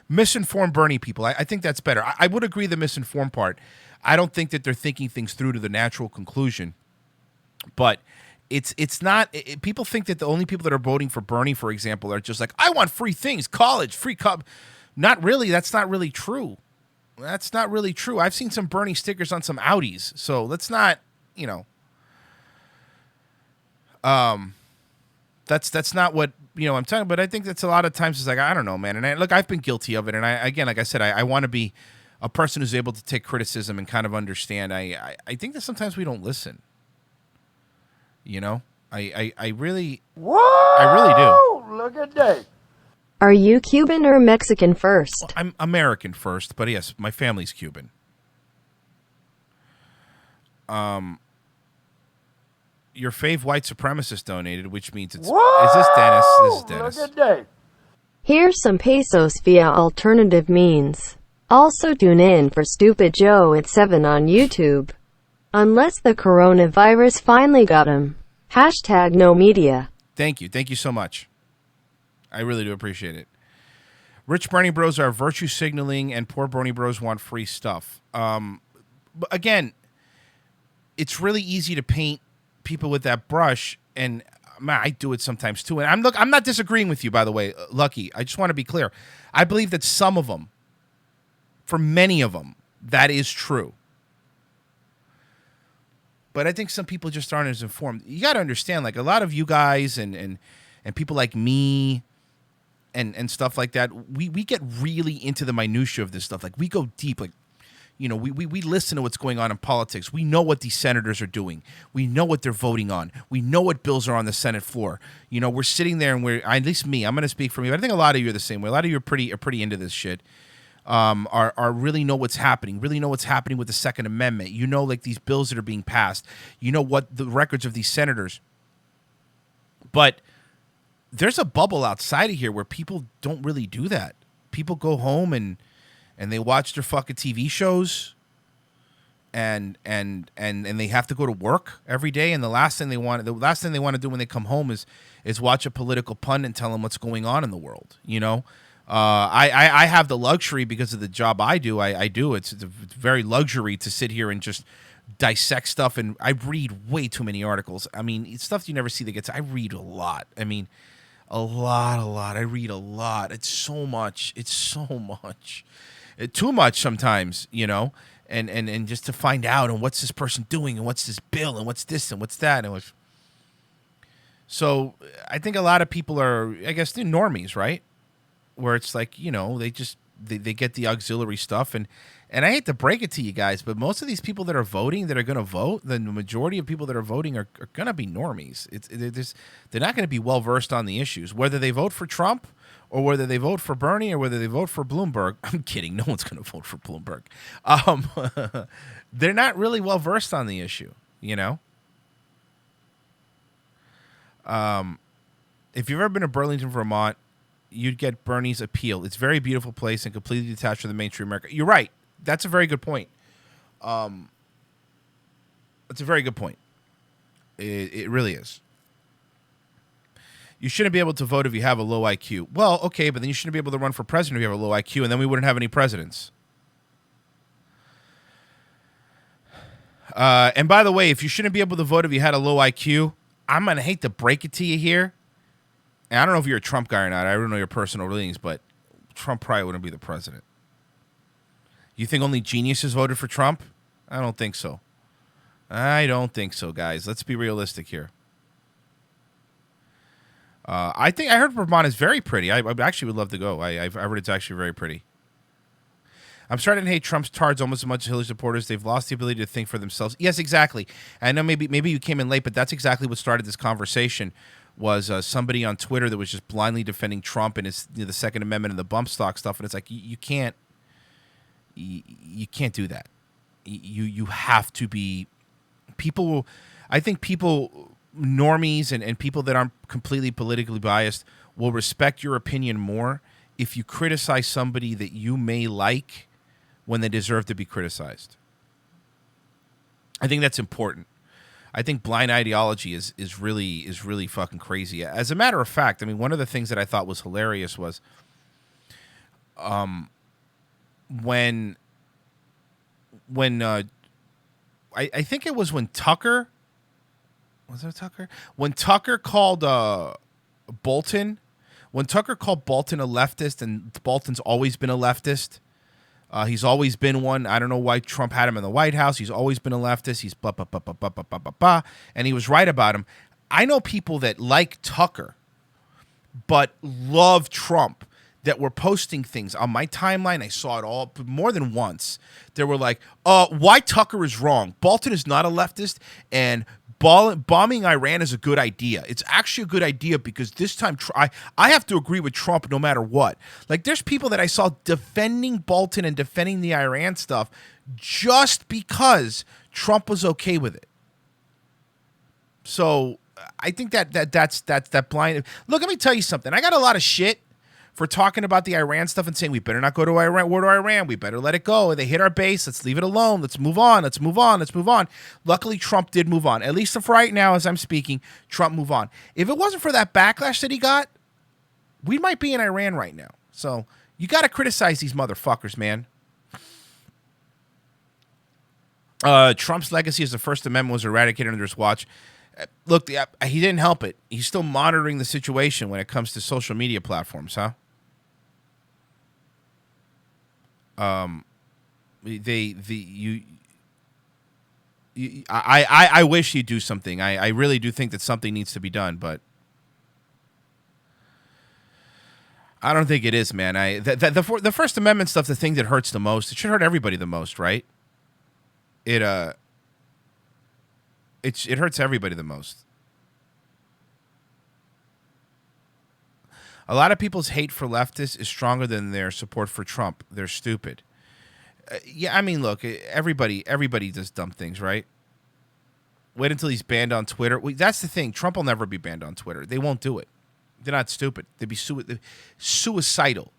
Misinformed Bernie people, I think that's better. I would agree the misinformed part. I don't think that they're thinking things through to the natural conclusion. But it's not, people think that the only people that are voting for Bernie, for example, are just like, I want free things, college, free cup. Not really. That's not really true. That's not really true. I've seen some Bernie stickers on some Audis, so let's not, that's not what I'm talking. But I think that's a lot of times it's like I don't know, man. And look, I've been guilty of it, and like I said, I want to be a person who's able to take criticism and kind of understand. I think that sometimes we don't listen. I really do. Look at Dave. Are you Cuban or Mexican first? Well, I'm American first, but yes, my family's Cuban. Your fave white supremacist donated, which means it's... Is this Dennis? This is Dennis. Look at Dave. Here's some pesos via alternative means. Also tune in for Stupid Joe at 7 on YouTube. Unless the coronavirus finally got him. Hashtag no media. Thank you. Thank you so much. I really do appreciate it. Rich Bernie bros are virtue signaling, and poor Bernie bros want free stuff. But again, it's really easy to paint people with that brush, and man, I do it sometimes too. And I'm not disagreeing with you, by the way, Lucky. I just want to be clear. I believe that some of them, for many of them, that is true. But I think some people just aren't as informed. You got to understand, like a lot of you guys and people like me and stuff like that, we get really into the minutia of this stuff. Like we go deep, like, we listen to what's going on in politics. We know what these senators are doing. We know what they're voting on. We know what bills are on the Senate floor. We're sitting there and at least me, I'm going to speak for me, but I think a lot of you are the same way. A lot of you are pretty into this shit. Are really know what's happening, really know what's happening with the Second Amendment. Like these bills that are being passed. What the records of these senators. But there's a bubble outside of here where people don't really do that. People go home and they watch their fucking TV shows and they have to go to work every day, and the last thing they want to do when they come home is watch a political pundit and tell them what's going on in the world. I have the luxury because of the job I do. It's a very luxury to sit here and just dissect stuff, and I read way too many articles. I mean, it's stuff you never see that gets. I read a lot. I mean, a lot. I read a lot. It's so much. Too much sometimes, and just to find out and what's this person doing and what's this bill and what's this and what's that. So I think a lot of people are, I guess, they're normies, right? Where it's like, they get the auxiliary stuff. And I hate to break it to you guys, but most of these people that are voting, that are going to vote, the majority of people that are voting are going to be normies. They're not going to be well-versed on the issues, whether they vote for Trump or whether they vote for Bernie or whether they vote for Bloomberg. I'm kidding. No one's going to vote for Bloomberg. They're not really well-versed on the issue, If you've ever been to Burlington, Vermont, you'd get Bernie's appeal. It's a very beautiful place and completely detached from the mainstream America. You're right. That's a very good point. It's a very good point. It really is. You shouldn't be able to vote if you have a low IQ. Well, okay, but then you shouldn't be able to run for president if you have a low IQ, and then we wouldn't have any presidents. And by the way, if you shouldn't be able to vote if you had a low IQ, I'm going to hate to break it to you here. And I don't know if you're a Trump guy or not. I don't know your personal leanings, but Trump probably wouldn't be the president. You think only geniuses voted for Trump? I don't think so. I don't think so, guys. Let's be realistic here. I heard Vermont is very pretty. I actually would love to go. I've heard it's actually very pretty. I'm starting to hate Trump's tards almost as much as Hillary supporters. They've lost the ability to think for themselves. Yes, exactly. I know maybe you came in late, but that's exactly what started this conversation. Was somebody on Twitter that was just blindly defending Trump and his the Second Amendment and the bump stock stuff, and it's like you can't do that. You have to be people. I think people, normies and people that aren't completely politically biased, will respect your opinion more if you criticize somebody that you may like when they deserve to be criticized. I think that's important. I think blind ideology is really fucking crazy. As a matter of fact, I mean, one of the things that I thought was hilarious was when I think it was when Tucker, was it Tucker? When Tucker called Bolton, when Tucker called Bolton a leftist, and Bolton's always been a leftist, He's always been one. I don't know why Trump had him in the White House. He's always been a leftist. He's blah, blah, blah, blah, blah, blah, blah, blah, blah. And he was right about him. I know people that like Tucker but love Trump that were posting things on my timeline. I saw it all more than once. They were like, why Tucker is wrong. Bolton is not a leftist, and bombing Iran is a good idea. It's actually a good idea because this time I have to agree with Trump no matter what. Like, there's people that I saw defending Bolton and defending the Iran stuff just because Trump was okay with it. So I think that's that blind. Look, let me tell you something. I got a lot of shit for talking about the Iran stuff and saying we better not go to Iran. War to Iran. We better let it go. They hit our base. Let's leave it alone. Let's move on. Let's move on. Let's move on. Luckily, Trump did move on. At least for right now, as I'm speaking, Trump moved on. If it wasn't for that backlash that he got, we might be in Iran right now. So you got to criticize these motherfuckers, man. Trump's legacy as the First Amendment was eradicated under his watch. Look, he didn't help it. He's still monitoring the situation when it comes to social media platforms, huh? I wish you'd do something. I really do think that something needs to be done, but I don't think it is, man. The First Amendment stuff, the thing that hurts the most, it should hurt everybody the most, right? It hurts everybody the most. A lot of people's hate for leftists is stronger than their support for Trump. They're stupid. Yeah, I mean, look, everybody does dumb things, right? Wait until he's banned on Twitter. That's the thing. Trump will never be banned on Twitter. They won't do it. They're not stupid. They'd be suicidal.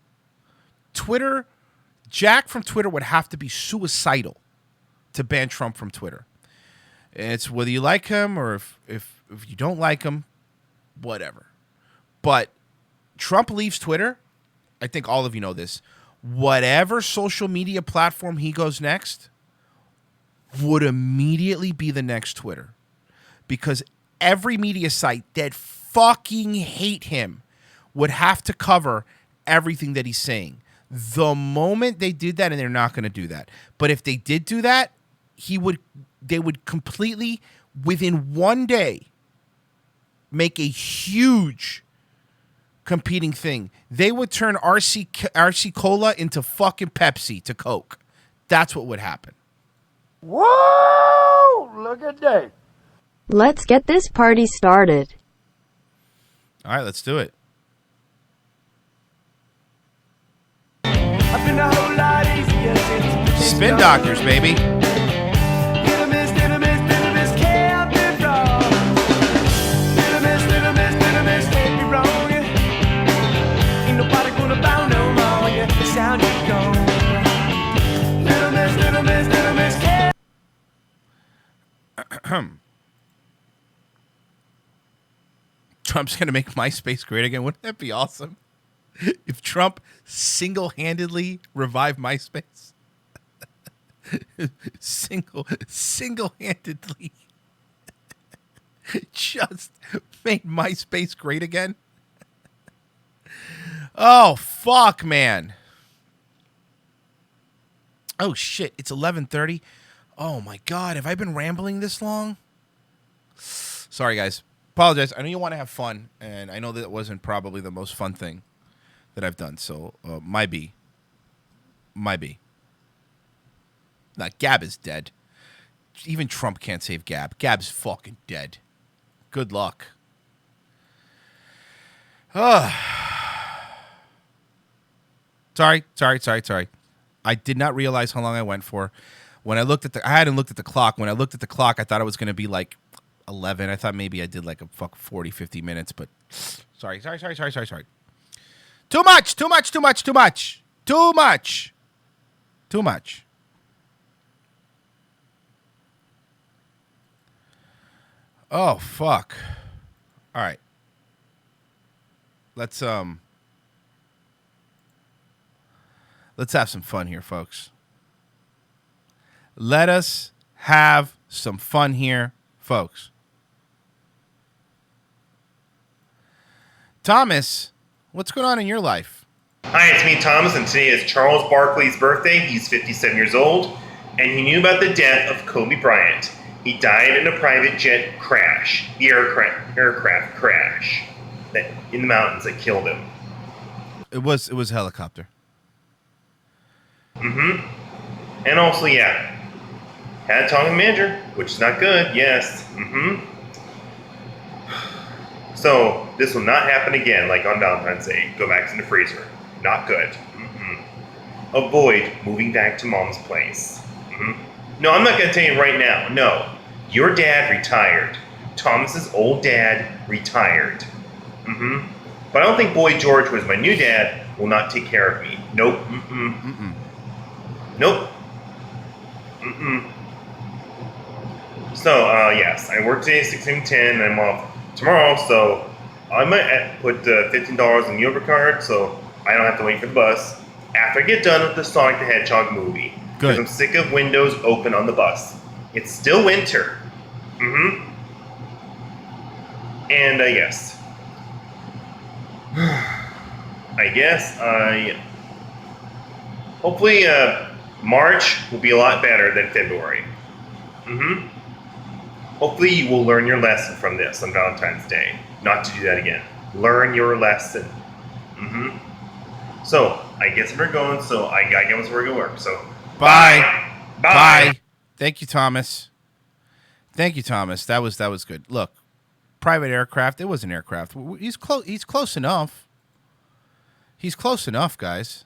Twitter, Jack from Twitter would have to be suicidal to ban Trump from Twitter. It's whether you like him or if you don't like him, whatever. But Trump leaves Twitter, I think all of you know this, whatever social media platform he goes next would immediately be the next Twitter. Because every media site that fucking hate him would have to cover everything that he's saying. The moment they did that, and they're not going to do that, but if they did do that, they would completely, within one day, make a huge competing thing. They would turn RC Cola into fucking Pepsi to Coke. That's what would happen. Whoa! Look at that. Let's get this party started. All right, let's do it. Spin Doctors, baby. Trump's going to make MySpace great again. Wouldn't that be awesome? If Trump single-handedly revived MySpace. Single-handedly just made MySpace great again. Oh, fuck, man. Oh, shit. It's 11:30. Oh, my God. Have I been rambling this long? Sorry, guys. Apologize. I know you want to have fun, and I know that it wasn't probably the most fun thing that I've done, so might be. Nah, Gab is dead. Even Trump can't save Gab. Gab's fucking dead. Good luck. Sorry. I did not realize how long I went for. When I hadn't looked at the clock. When I looked at the clock, I thought it was going to be like 11. I thought maybe I did like a 40, 50 minutes, but sorry. Too much. Oh, fuck. All right. Let's have some fun here, folks. Let us have some fun here, folks. Thomas, what's going on in your life? Hi, it's me, Thomas, and today is Charles Barkley's birthday. He's 57 years old, and he knew about the death of Kobe Bryant. He died in a private jet crash, the aircraft crash that in the mountains that killed him. It was a helicopter. And also, yeah, had a talking manager, which is not good. Yes. So this will not happen again, like on Valentine's Day. Go back in the freezer. Not good. Avoid moving back to mom's place. No, I'm not going to tell you right now. No, your dad retired. Thomas's old dad retired. But I don't think Boy George, who is my new dad, will not take care of me. Nope. Nope. So, yes, I work today 6 to 10, and I'm off tomorrow, so I might put $15 in the Uber card, so I don't have to wait for the bus after I get done with the Sonic the Hedgehog movie. Because I'm sick of windows open on the bus. It's still winter. And yes. I guess hopefully March will be a lot better than February. Hopefully you will learn your lesson from this on Valentine's Day. Not to do that again. Learn your lesson. So, I guess we're going, so I gotta get where we go work. So, bye. Thank you, Thomas. That was good. Look, private aircraft. It was an aircraft. He's close enough. He's close enough, guys.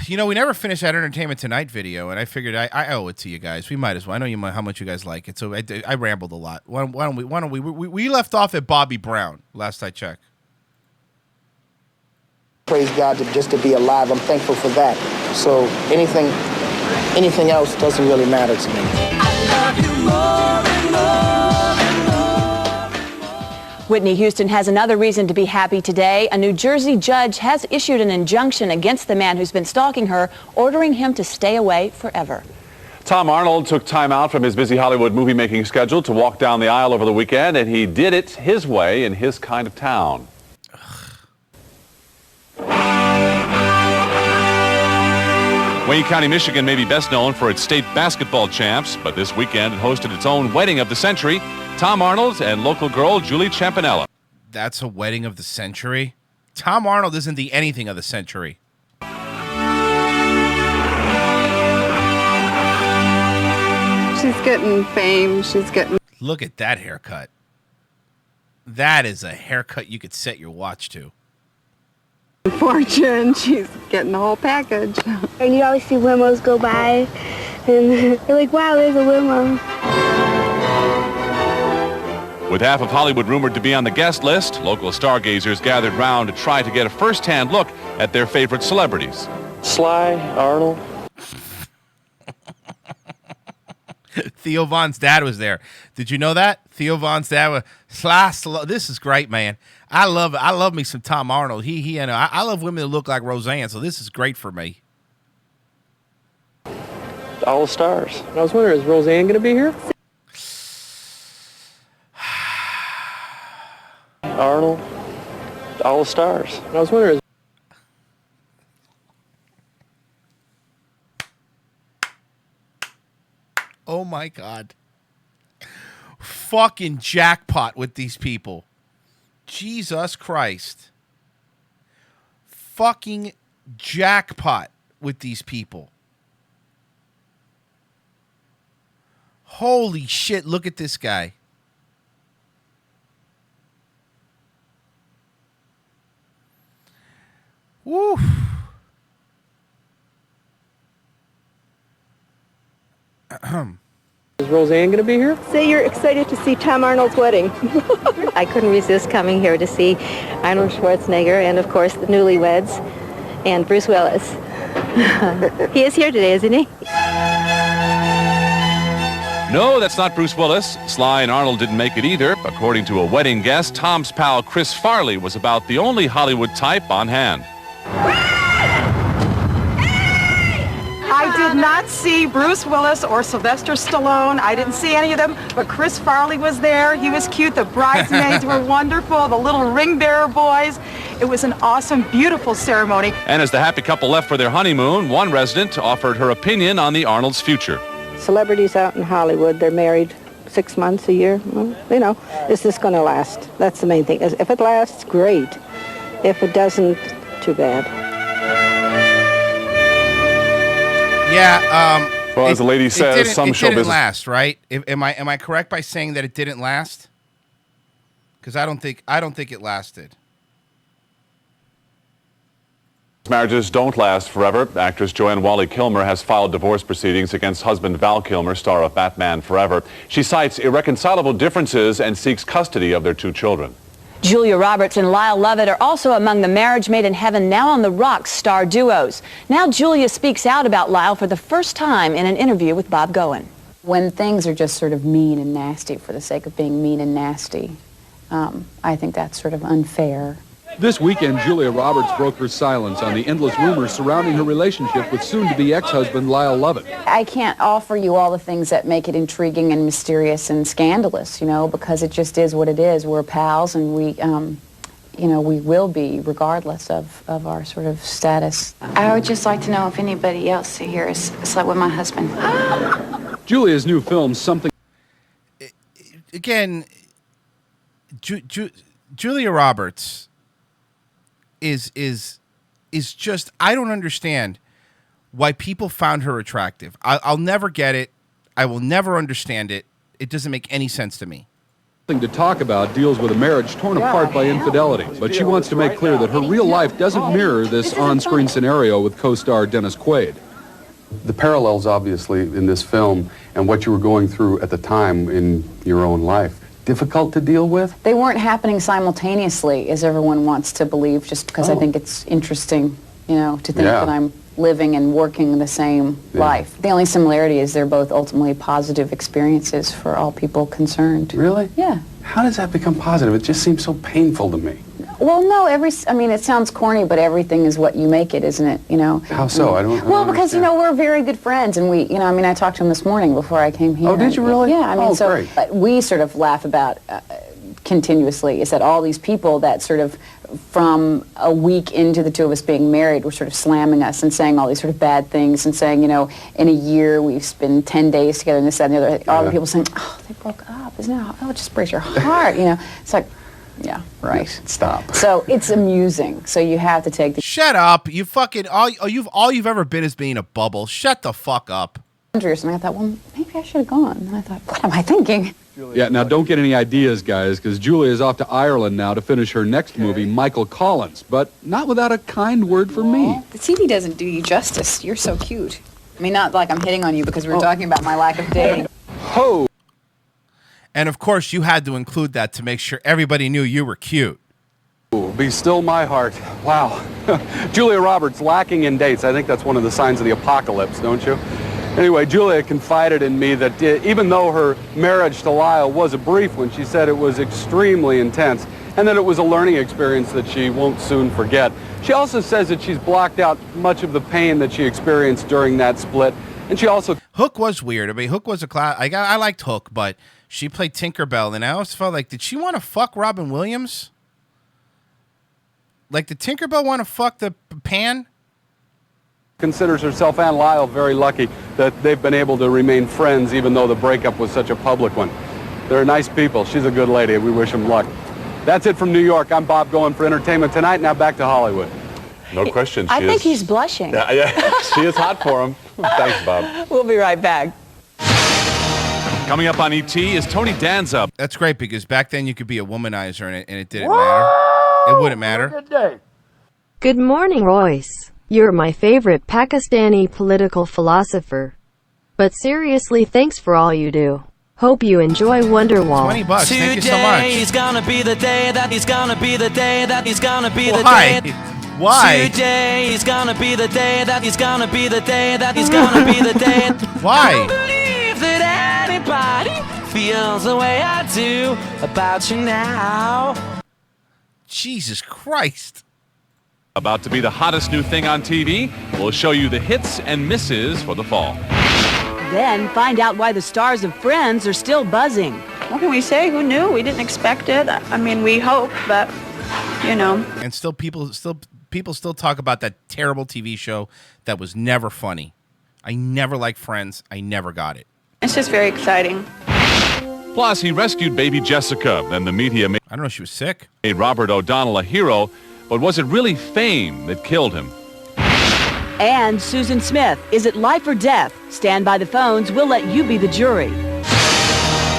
You know, we never finished that Entertainment Tonight video, and I figured I owe it to you guys. We might as well. I know how much you guys like it, so I rambled a lot. Why don't we left off at Bobby Brown last I checked. Praise God just to be alive. I'm thankful for that. So anything else doesn't really matter to me. I love you more and more and more. Whitney Houston has another reason to be happy today. A New Jersey judge has issued an injunction against the man who's been stalking her, ordering him to stay away forever. Tom Arnold took time out from his busy Hollywood movie-making schedule to walk down the aisle over the weekend, and he did it his way in his kind of town. Wayne County, Michigan may be best known for its state basketball champs, but this weekend it hosted its own wedding of the century. Tom Arnold and local girl Julie Champanella. That's a wedding of the century? Tom Arnold isn't the anything of the century. She's getting fame. She's getting... Look at that haircut. That is a haircut you could set your watch to. fortune. She's getting the whole package. And you always see limos go by, and you're like, wow, there's a limo. With half of Hollywood rumored to be on the guest list, local stargazers gathered round to try to get a first-hand look at their favorite celebrities. Sly, Arnold. Theo Von's dad was there. Did you know that? Theo Von's dad was Sly. This is great, man. I love it. I love me some Tom Arnold. I love women that look like Roseanne, so this is great for me. All the stars. I was wondering, is Roseanne going to be here? Arnold. All the stars. I was wondering, oh my God. Fucking jackpot with these people. Jesus Christ. Fucking jackpot with these people. Holy shit, look at this guy. Woo. Is Roseanne going to be here? Say you're excited to see Tom Arnold's wedding. I couldn't resist coming here to see Arnold Schwarzenegger and, of course, the newlyweds and Bruce Willis. He is here today, isn't he? No, that's not Bruce Willis. Sly and Arnold didn't make it either. According to a wedding guest, Tom's pal Chris Farley was about the only Hollywood type on hand. I did not see Bruce Willis or Sylvester Stallone. I didn't see any of them, but Chris Farley was there. He was cute. The bridesmaids were wonderful. The little ring bearer boys. It was an awesome, beautiful ceremony. And as the happy couple left for their honeymoon, one resident offered her opinion on the Arnold's future. Celebrities out in Hollywood, they're married 6 months, a year. Well, you know, is this going to last? That's the main thing. If it lasts, great. If it doesn't, too bad. Yeah. Well, as the lady says, some show didn't business last, right? Am I correct by saying that it didn't last? Because I don't think it lasted. marriages don't last forever. Actress Joanne Whalley-Kilmer has filed divorce proceedings against husband Val Kilmer, star of Batman Forever. She cites irreconcilable differences and seeks custody of their 2 children. Julia Roberts and Lyle Lovett are also among the Marriage Made in Heaven, Now on the Rocks star duos. Now Julia speaks out about Lyle for the first time in an interview with Bob Goen. When things are just sort of mean and nasty for the sake of being mean and nasty, I think that's sort of unfair. This weekend, Julia Roberts broke her silence on the endless rumors surrounding her relationship with soon-to-be ex-husband Lyle Lovett. I can't offer you all the things that make it intriguing and mysterious and scandalous, you know, because it just is what it is. We're pals, and we, you know, we will be regardless of our sort of status. I would just like to know if anybody else here has slept with my husband. Julia's new film, Something... Again, Julia Roberts is just, I don't understand why people found her attractive. I'll never get it. I will never understand it. It doesn't make any sense to me. To talk about deals with a marriage torn apart by infidelity, but she wants to make clear that her real life doesn't mirror this on-screen scenario with co-star Dennis Quaid. The parallels, obviously, in this film and what you were going through at the time in your own life, difficult to deal with? They weren't happening simultaneously, as everyone wants to believe, just because I think it's interesting, you know, to think that I'm living and working the same life. The only similarity is they're both ultimately positive experiences for all people concerned. Really? Yeah. How does that become positive? It just seems so painful to me. Well, no, I mean, it sounds corny, but everything is what you make it, isn't it? You know. How so? I don't Well, because, understand. you know, we're very good friends, and we, you know, I mean, I talked to him this morning before I came here. Oh, did you really? Yeah, I mean, so great. But we sort of laugh about continuously is that all these people that sort of from a week into the 2 of us being married were sort of slamming us and saying all these sort of bad things and saying, you know, in a year we've spent 10 days together and this, that, and the other. All the people saying, oh, they broke up. Isn't it? Oh, it just breaks your heart, you know. It's like, yeah, right. Stop. So it's amusing. So you have to take the... Shut up. You fucking, all you've ever been is being a bubble. Shut the fuck up. Or something. I thought, well, maybe I should have gone. And I thought, what am I thinking? Yeah, now don't get any ideas, guys, because Julia is off to Ireland now to finish her next movie, Michael Collins, but not without a kind word for me. The TV doesn't do you justice. You're so cute. I mean, not like I'm hitting on you because we were talking about my lack of dating. Ho! And of course, you had to include that to make sure everybody knew you were cute. Be still my heart. Wow. Julia Roberts lacking in dates. I think that's one of the signs of the apocalypse, don't you? Anyway, Julia confided in me that even though her marriage to Lyle was a brief one, she said it was extremely intense and that it was a learning experience that she won't soon forget. She also says that she's blocked out much of the pain that she experienced during that split. And she also... Hook was weird. I mean, Hook was a class. I liked Hook, but she played Tinkerbell, and I always felt like, did she want to fuck Robin Williams? Like, did Tinkerbell want to fuck the Pan? considers herself and Lyle very lucky that they've been able to remain friends even though the breakup was such a public one. They're nice people. She's a good lady. We wish them luck. That's it from New York. I'm Bob Goen for Entertainment Tonight. Now back to Hollywood. No question. I think he's blushing. Yeah, she is hot for him. Thanks, Bob. We'll be right back. Coming up on ET is Tony Danza. That's great because back then you could be a womanizer and it didn't matter. It wouldn't matter. Good day. Good morning, Royce. You're my favorite Pakistani political philosopher. But seriously, thanks for all you do. Hope you enjoy Wonderwall. $20. Thank you so much. Today's gonna be the day that he's gonna be the day that he's gonna be the Why? day. Why? Today is gonna be the day that he's gonna be the day that he's gonna be the day. Why? I don't believe that anybody feels the way I do about you now. Jesus Christ. About to be the hottest new thing on TV, we'll show you the hits and misses for the fall. Then find out why the stars of Friends are still buzzing. What can we say? Who knew? We didn't expect it. I mean, we hope, but, you know. And people still talk about that terrible TV show that was never funny. I never liked Friends. I never got it. It's just very exciting. Plus, he rescued baby Jessica. Then the media made... I don't know, she was sick. ...made Robert O'Donnell a hero, but was it really fame that killed him? And Susan Smith, is it life or death? Stand by the phones, we'll let you be the jury.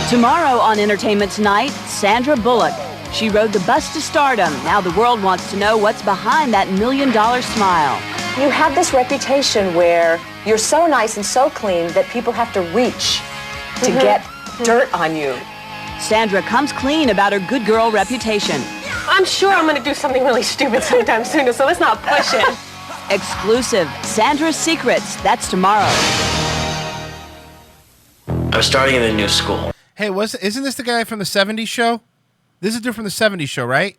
Tomorrow on Entertainment Tonight, Sandra Bullock. She rode the bus to stardom. Now the world wants to know what's behind that $1 million smile. You have this reputation where you're so nice and so clean that people have to reach to get dirt on you. Sandra comes clean about her good girl reputation. I'm sure I'm going to do something really stupid sometime soon, so let's not push it. Exclusive, Sandra's Secrets. That's tomorrow. I'm starting in a new school. Hey, isn't this the guy from the 70s show? This is dude from the 70s show, right?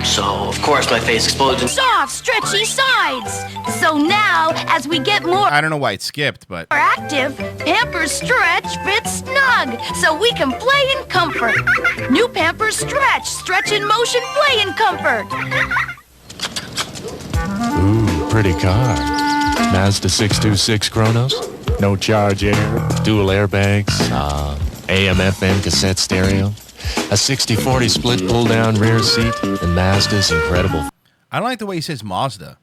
So, of course, my face explodes in soft, stretchy sides. So now, as we get more I don't know why it skipped, but active, Pampers Stretch fits snug, so we can play in comfort. New Pampers Stretch in motion, play in comfort. Ooh, pretty car. Mazda 626 Chronos. No charge air, dual airbags, AM/FM cassette stereo, a 60/40 split pull-down rear seat, and Mazda's incredible. I don't like the way he says Mazda.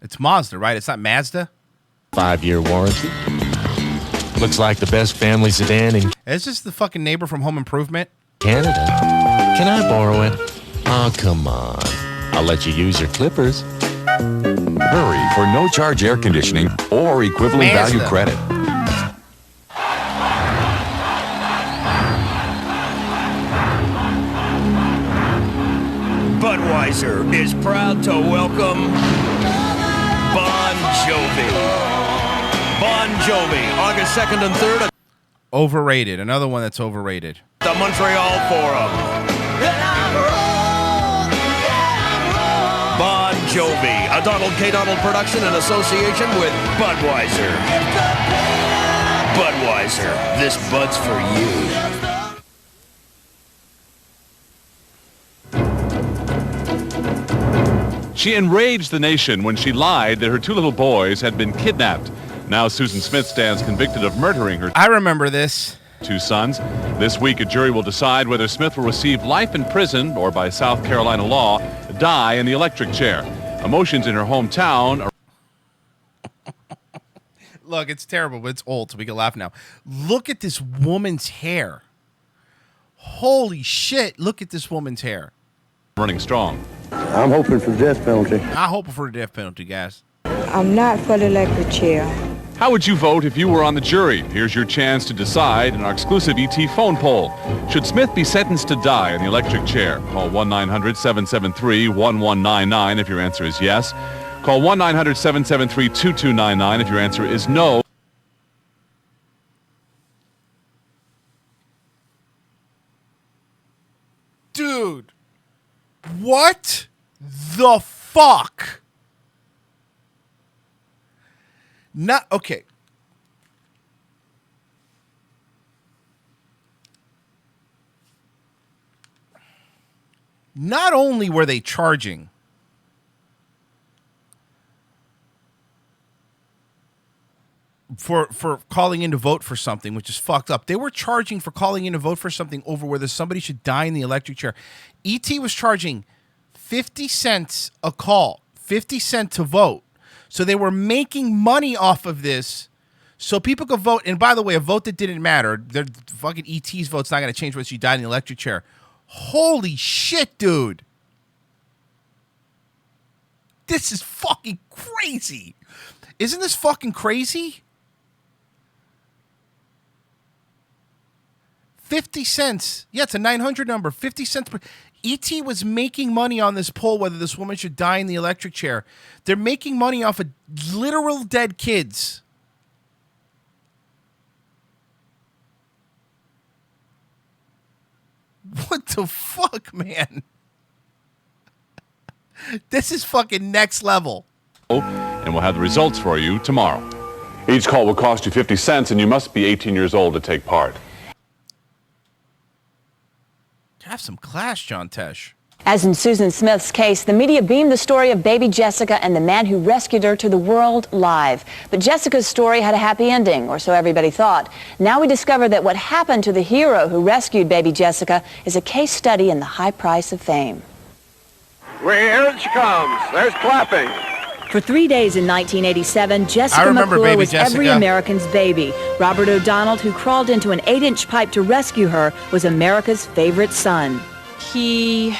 It's Mazda, right? It's not Mazda? 5-year warranty. Looks like the best family sedan in Is this the fucking neighbor from Home Improvement? Canada. Can I borrow it? Oh, come on. I'll let you use your clippers. Hurry for no charge air conditioning or equivalent value credit. Budweiser is proud to welcome Bon Jovi. Bon Jovi, August 2nd and 3rd. Overrated. Another one that's overrated. The Montreal Forum. Bon Jovi, a Donald K. Donald production in association with Budweiser. Budweiser, this Bud's for you. She enraged the nation when she lied that her 2 little boys had been kidnapped. Now Susan Smith stands convicted of murdering her. I remember this. 2 sons. This week, a jury will decide whether Smith will receive life in prison or, by South Carolina law, die in the electric chair. Emotions in her hometown are... Look, it's terrible, but it's old, so we can laugh now. Look at this woman's hair. Holy shit, look at this woman's hair. Running strong. I'm hoping for the death penalty. I'm hoping for the death penalty, guys. I'm not for the electric chair. How would you vote if you were on the jury? Here's your chance to decide in our exclusive ET phone poll. Should Smith be sentenced to die in the electric chair? Call 1-900-773-1199 if your answer is yes. Call 1-900-773-2299 if your answer is no. Dude, what the fuck? Not okay. Not only were they charging for calling in to vote for something, which is fucked up. They were charging for calling in to vote for something over whether somebody should die in the electric chair. ET was charging 50 cents a call, 50 cents to vote. So they were making money off of this so people could vote. And by the way, a vote that didn't matter, their fucking ET's vote's not going to change whether you died in the electric chair. Holy shit, dude. This is fucking crazy. Isn't this fucking crazy? 50 cents. Yeah, it's a 900 number. 50 cents per... E.T. was making money on this poll whether this woman should die in the electric chair. They're making money off of literal dead kids. What the fuck, man? This is fucking next level. And we'll have the results for you tomorrow. Each call will cost you 50 cents, and you must be 18 years old to take part. Have some class, John Tesh. As in Susan Smith's case, the media beamed the story of baby Jessica and the man who rescued her to the world live. But Jessica's story had a happy ending, or so everybody thought. Now we discover that what happened to the hero who rescued baby Jessica is a case study in the high price of fame. Here she comes. There's clapping. For 3 days in 1987, Jessica remember McClure baby was every Jessica. American's baby. Robert O'Donnell, who crawled into an 8-inch pipe to rescue her, was America's favorite son. He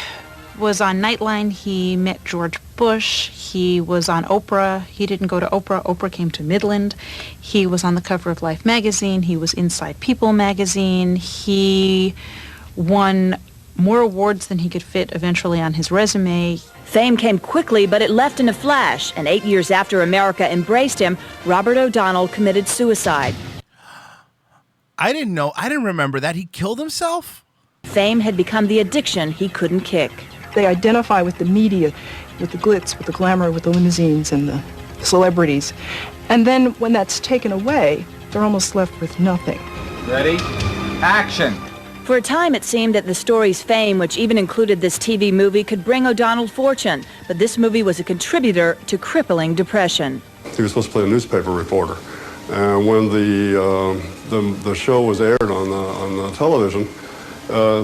was on Nightline. He met George Bush. He was on Oprah. He didn't go to Oprah. Oprah came to Midland. He was on the cover of Life magazine. He was inside People magazine. He won more awards than he could fit eventually on his resume. Fame came quickly, but it left in a flash. And 8 years after America embraced him, Robert O'Donnell committed suicide. I didn't remember that. He killed himself? Fame had become the addiction he couldn't kick. They identify with the media, with the glitz, with the glamour, with the limousines and the celebrities. And then when that's taken away, they're almost left with nothing. Ready? Action! For a time, it seemed that the story's fame, which even included this TV movie, could bring O'Donnell fortune. But this movie was a contributor to crippling depression. He was supposed to play a newspaper reporter. And when the show was aired on the television,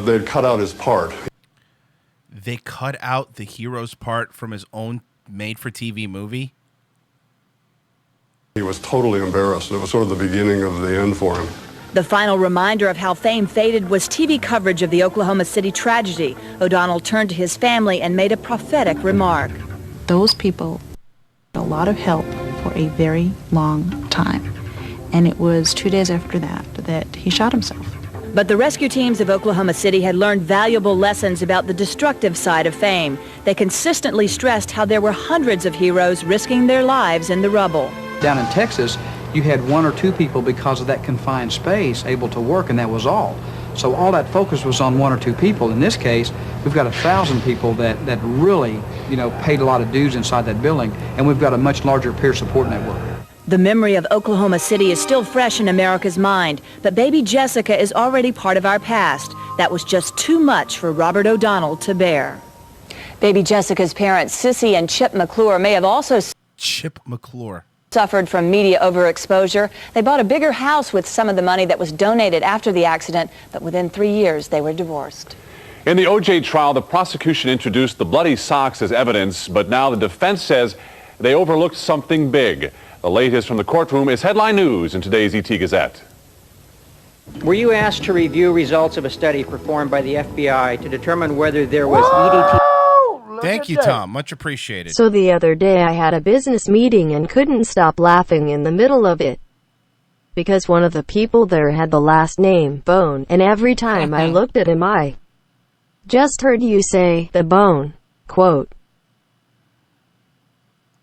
they'd cut out his part. They cut out the hero's part from his own made-for-TV movie? He was totally embarrassed. It was sort of the beginning of the end for him. The final reminder of how fame faded was TV coverage of the Oklahoma City tragedy. O'Donnell turned to his family and made a prophetic remark. Those people had a lot of help for a very long time. And it was 2 days after that he shot himself. But the rescue teams of Oklahoma City had learned valuable lessons about the destructive side of fame. They consistently stressed how there were hundreds of heroes risking their lives in the rubble. Down in Texas, you had 1 or 2 people because of that confined space able to work, and that was all. So all that focus was on 1 or 2 people. In this case, we've got 1,000 people that really, paid a lot of dues inside that building, and we've got a much larger peer support network. The memory of Oklahoma City is still fresh in America's mind, but baby Jessica is already part of our past. That was just too much for Robert O'Donnell to bear. Baby Jessica's parents, Sissy and Chip McClure, may have also suffered from media overexposure. They bought a bigger house with some of the money that was donated after the accident, but within 3 years they were divorced. In the O.J. trial, the prosecution introduced the bloody socks as evidence, but now the defense says they overlooked something big. The latest from the courtroom is headline news in today's ET Gazette. Were you asked to review results of a study performed by the FBI to determine whether there was EDT? Thank you, Tom. Much appreciated. So the other day I had a business meeting and couldn't stop laughing in the middle of it. Because one of the people there had the last name, Bone, and every time I looked at him I just heard you say, the bone. Quote.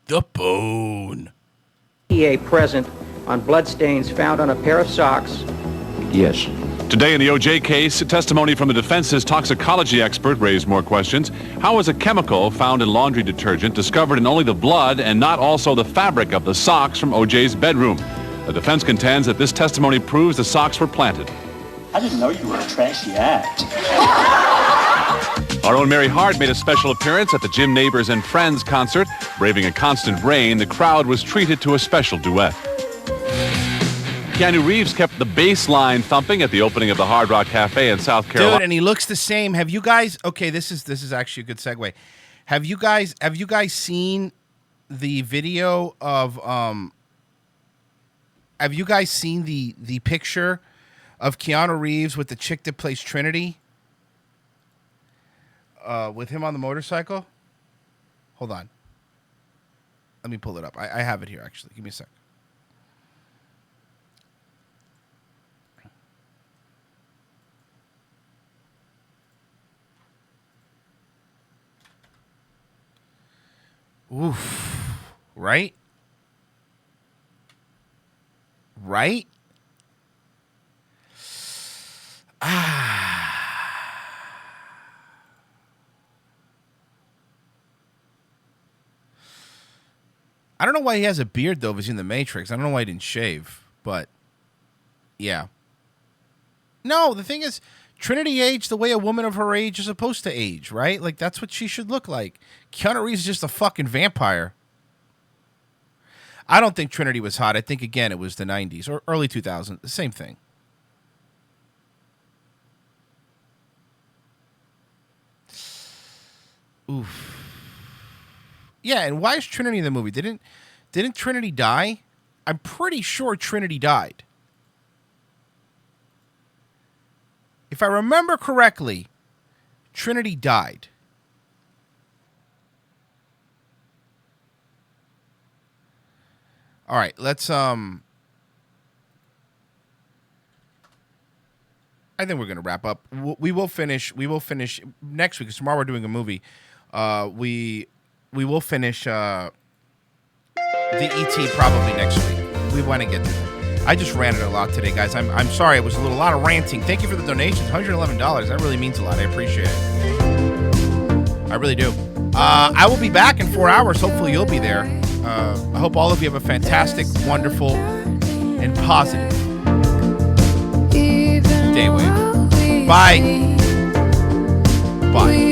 The bone. EPA present on bloodstains found on a pair of socks? Yes. Today in the O.J. case, testimony from the defense's toxicology expert raised more questions. How was a chemical found in laundry detergent discovered in only the blood and not also the fabric of the socks from O.J.'s bedroom? The defense contends that this testimony proves the socks were planted. I didn't know you were a trashy act. Our own Mary Hart made a special appearance at the Jim Neighbors and Friends concert. Braving a constant rain, the crowd was treated to a special duet. Keanu Reeves kept the bass line thumping at the opening of the Hard Rock Cafe in South Carolina. Dude, and he looks the same. Have you guys? Okay, this is actually a good segue. Have you guys seen the video of Have you guys seen the picture of Keanu Reeves with the chick that plays Trinity? With him on the motorcycle? Hold on. Let me pull it up. I have it here, actually. Give me a sec. Oof. Right? Right? I don't know why he has a beard, though, if he's in The Matrix. I don't know why he didn't shave, but yeah. No, the thing is, Trinity aged the way a woman of her age is supposed to age, right? Like, that's what she should look like. Keanu Reeves is just a fucking vampire. I don't think Trinity was hot. I think, again, it was the 90s or early 2000s. The same thing. Oof. Yeah, and why is Trinity in the movie? Didn't Trinity die? I'm pretty sure Trinity died. If I remember correctly, Trinity died. All right, let's I think we're going to wrap up. We will finish next week, because tomorrow we're doing a movie. We will finish the ET probably next week. We want to get to it. I just ranted a lot today, guys. I'm sorry. It was a lot of ranting. Thank you for the donations. $111. That really means a lot. I appreciate it. I really do. I will be back in 4 hours. Hopefully you'll be there. I hope all of you have a fantastic, wonderful, and positive day, Wave. Bye. Bye.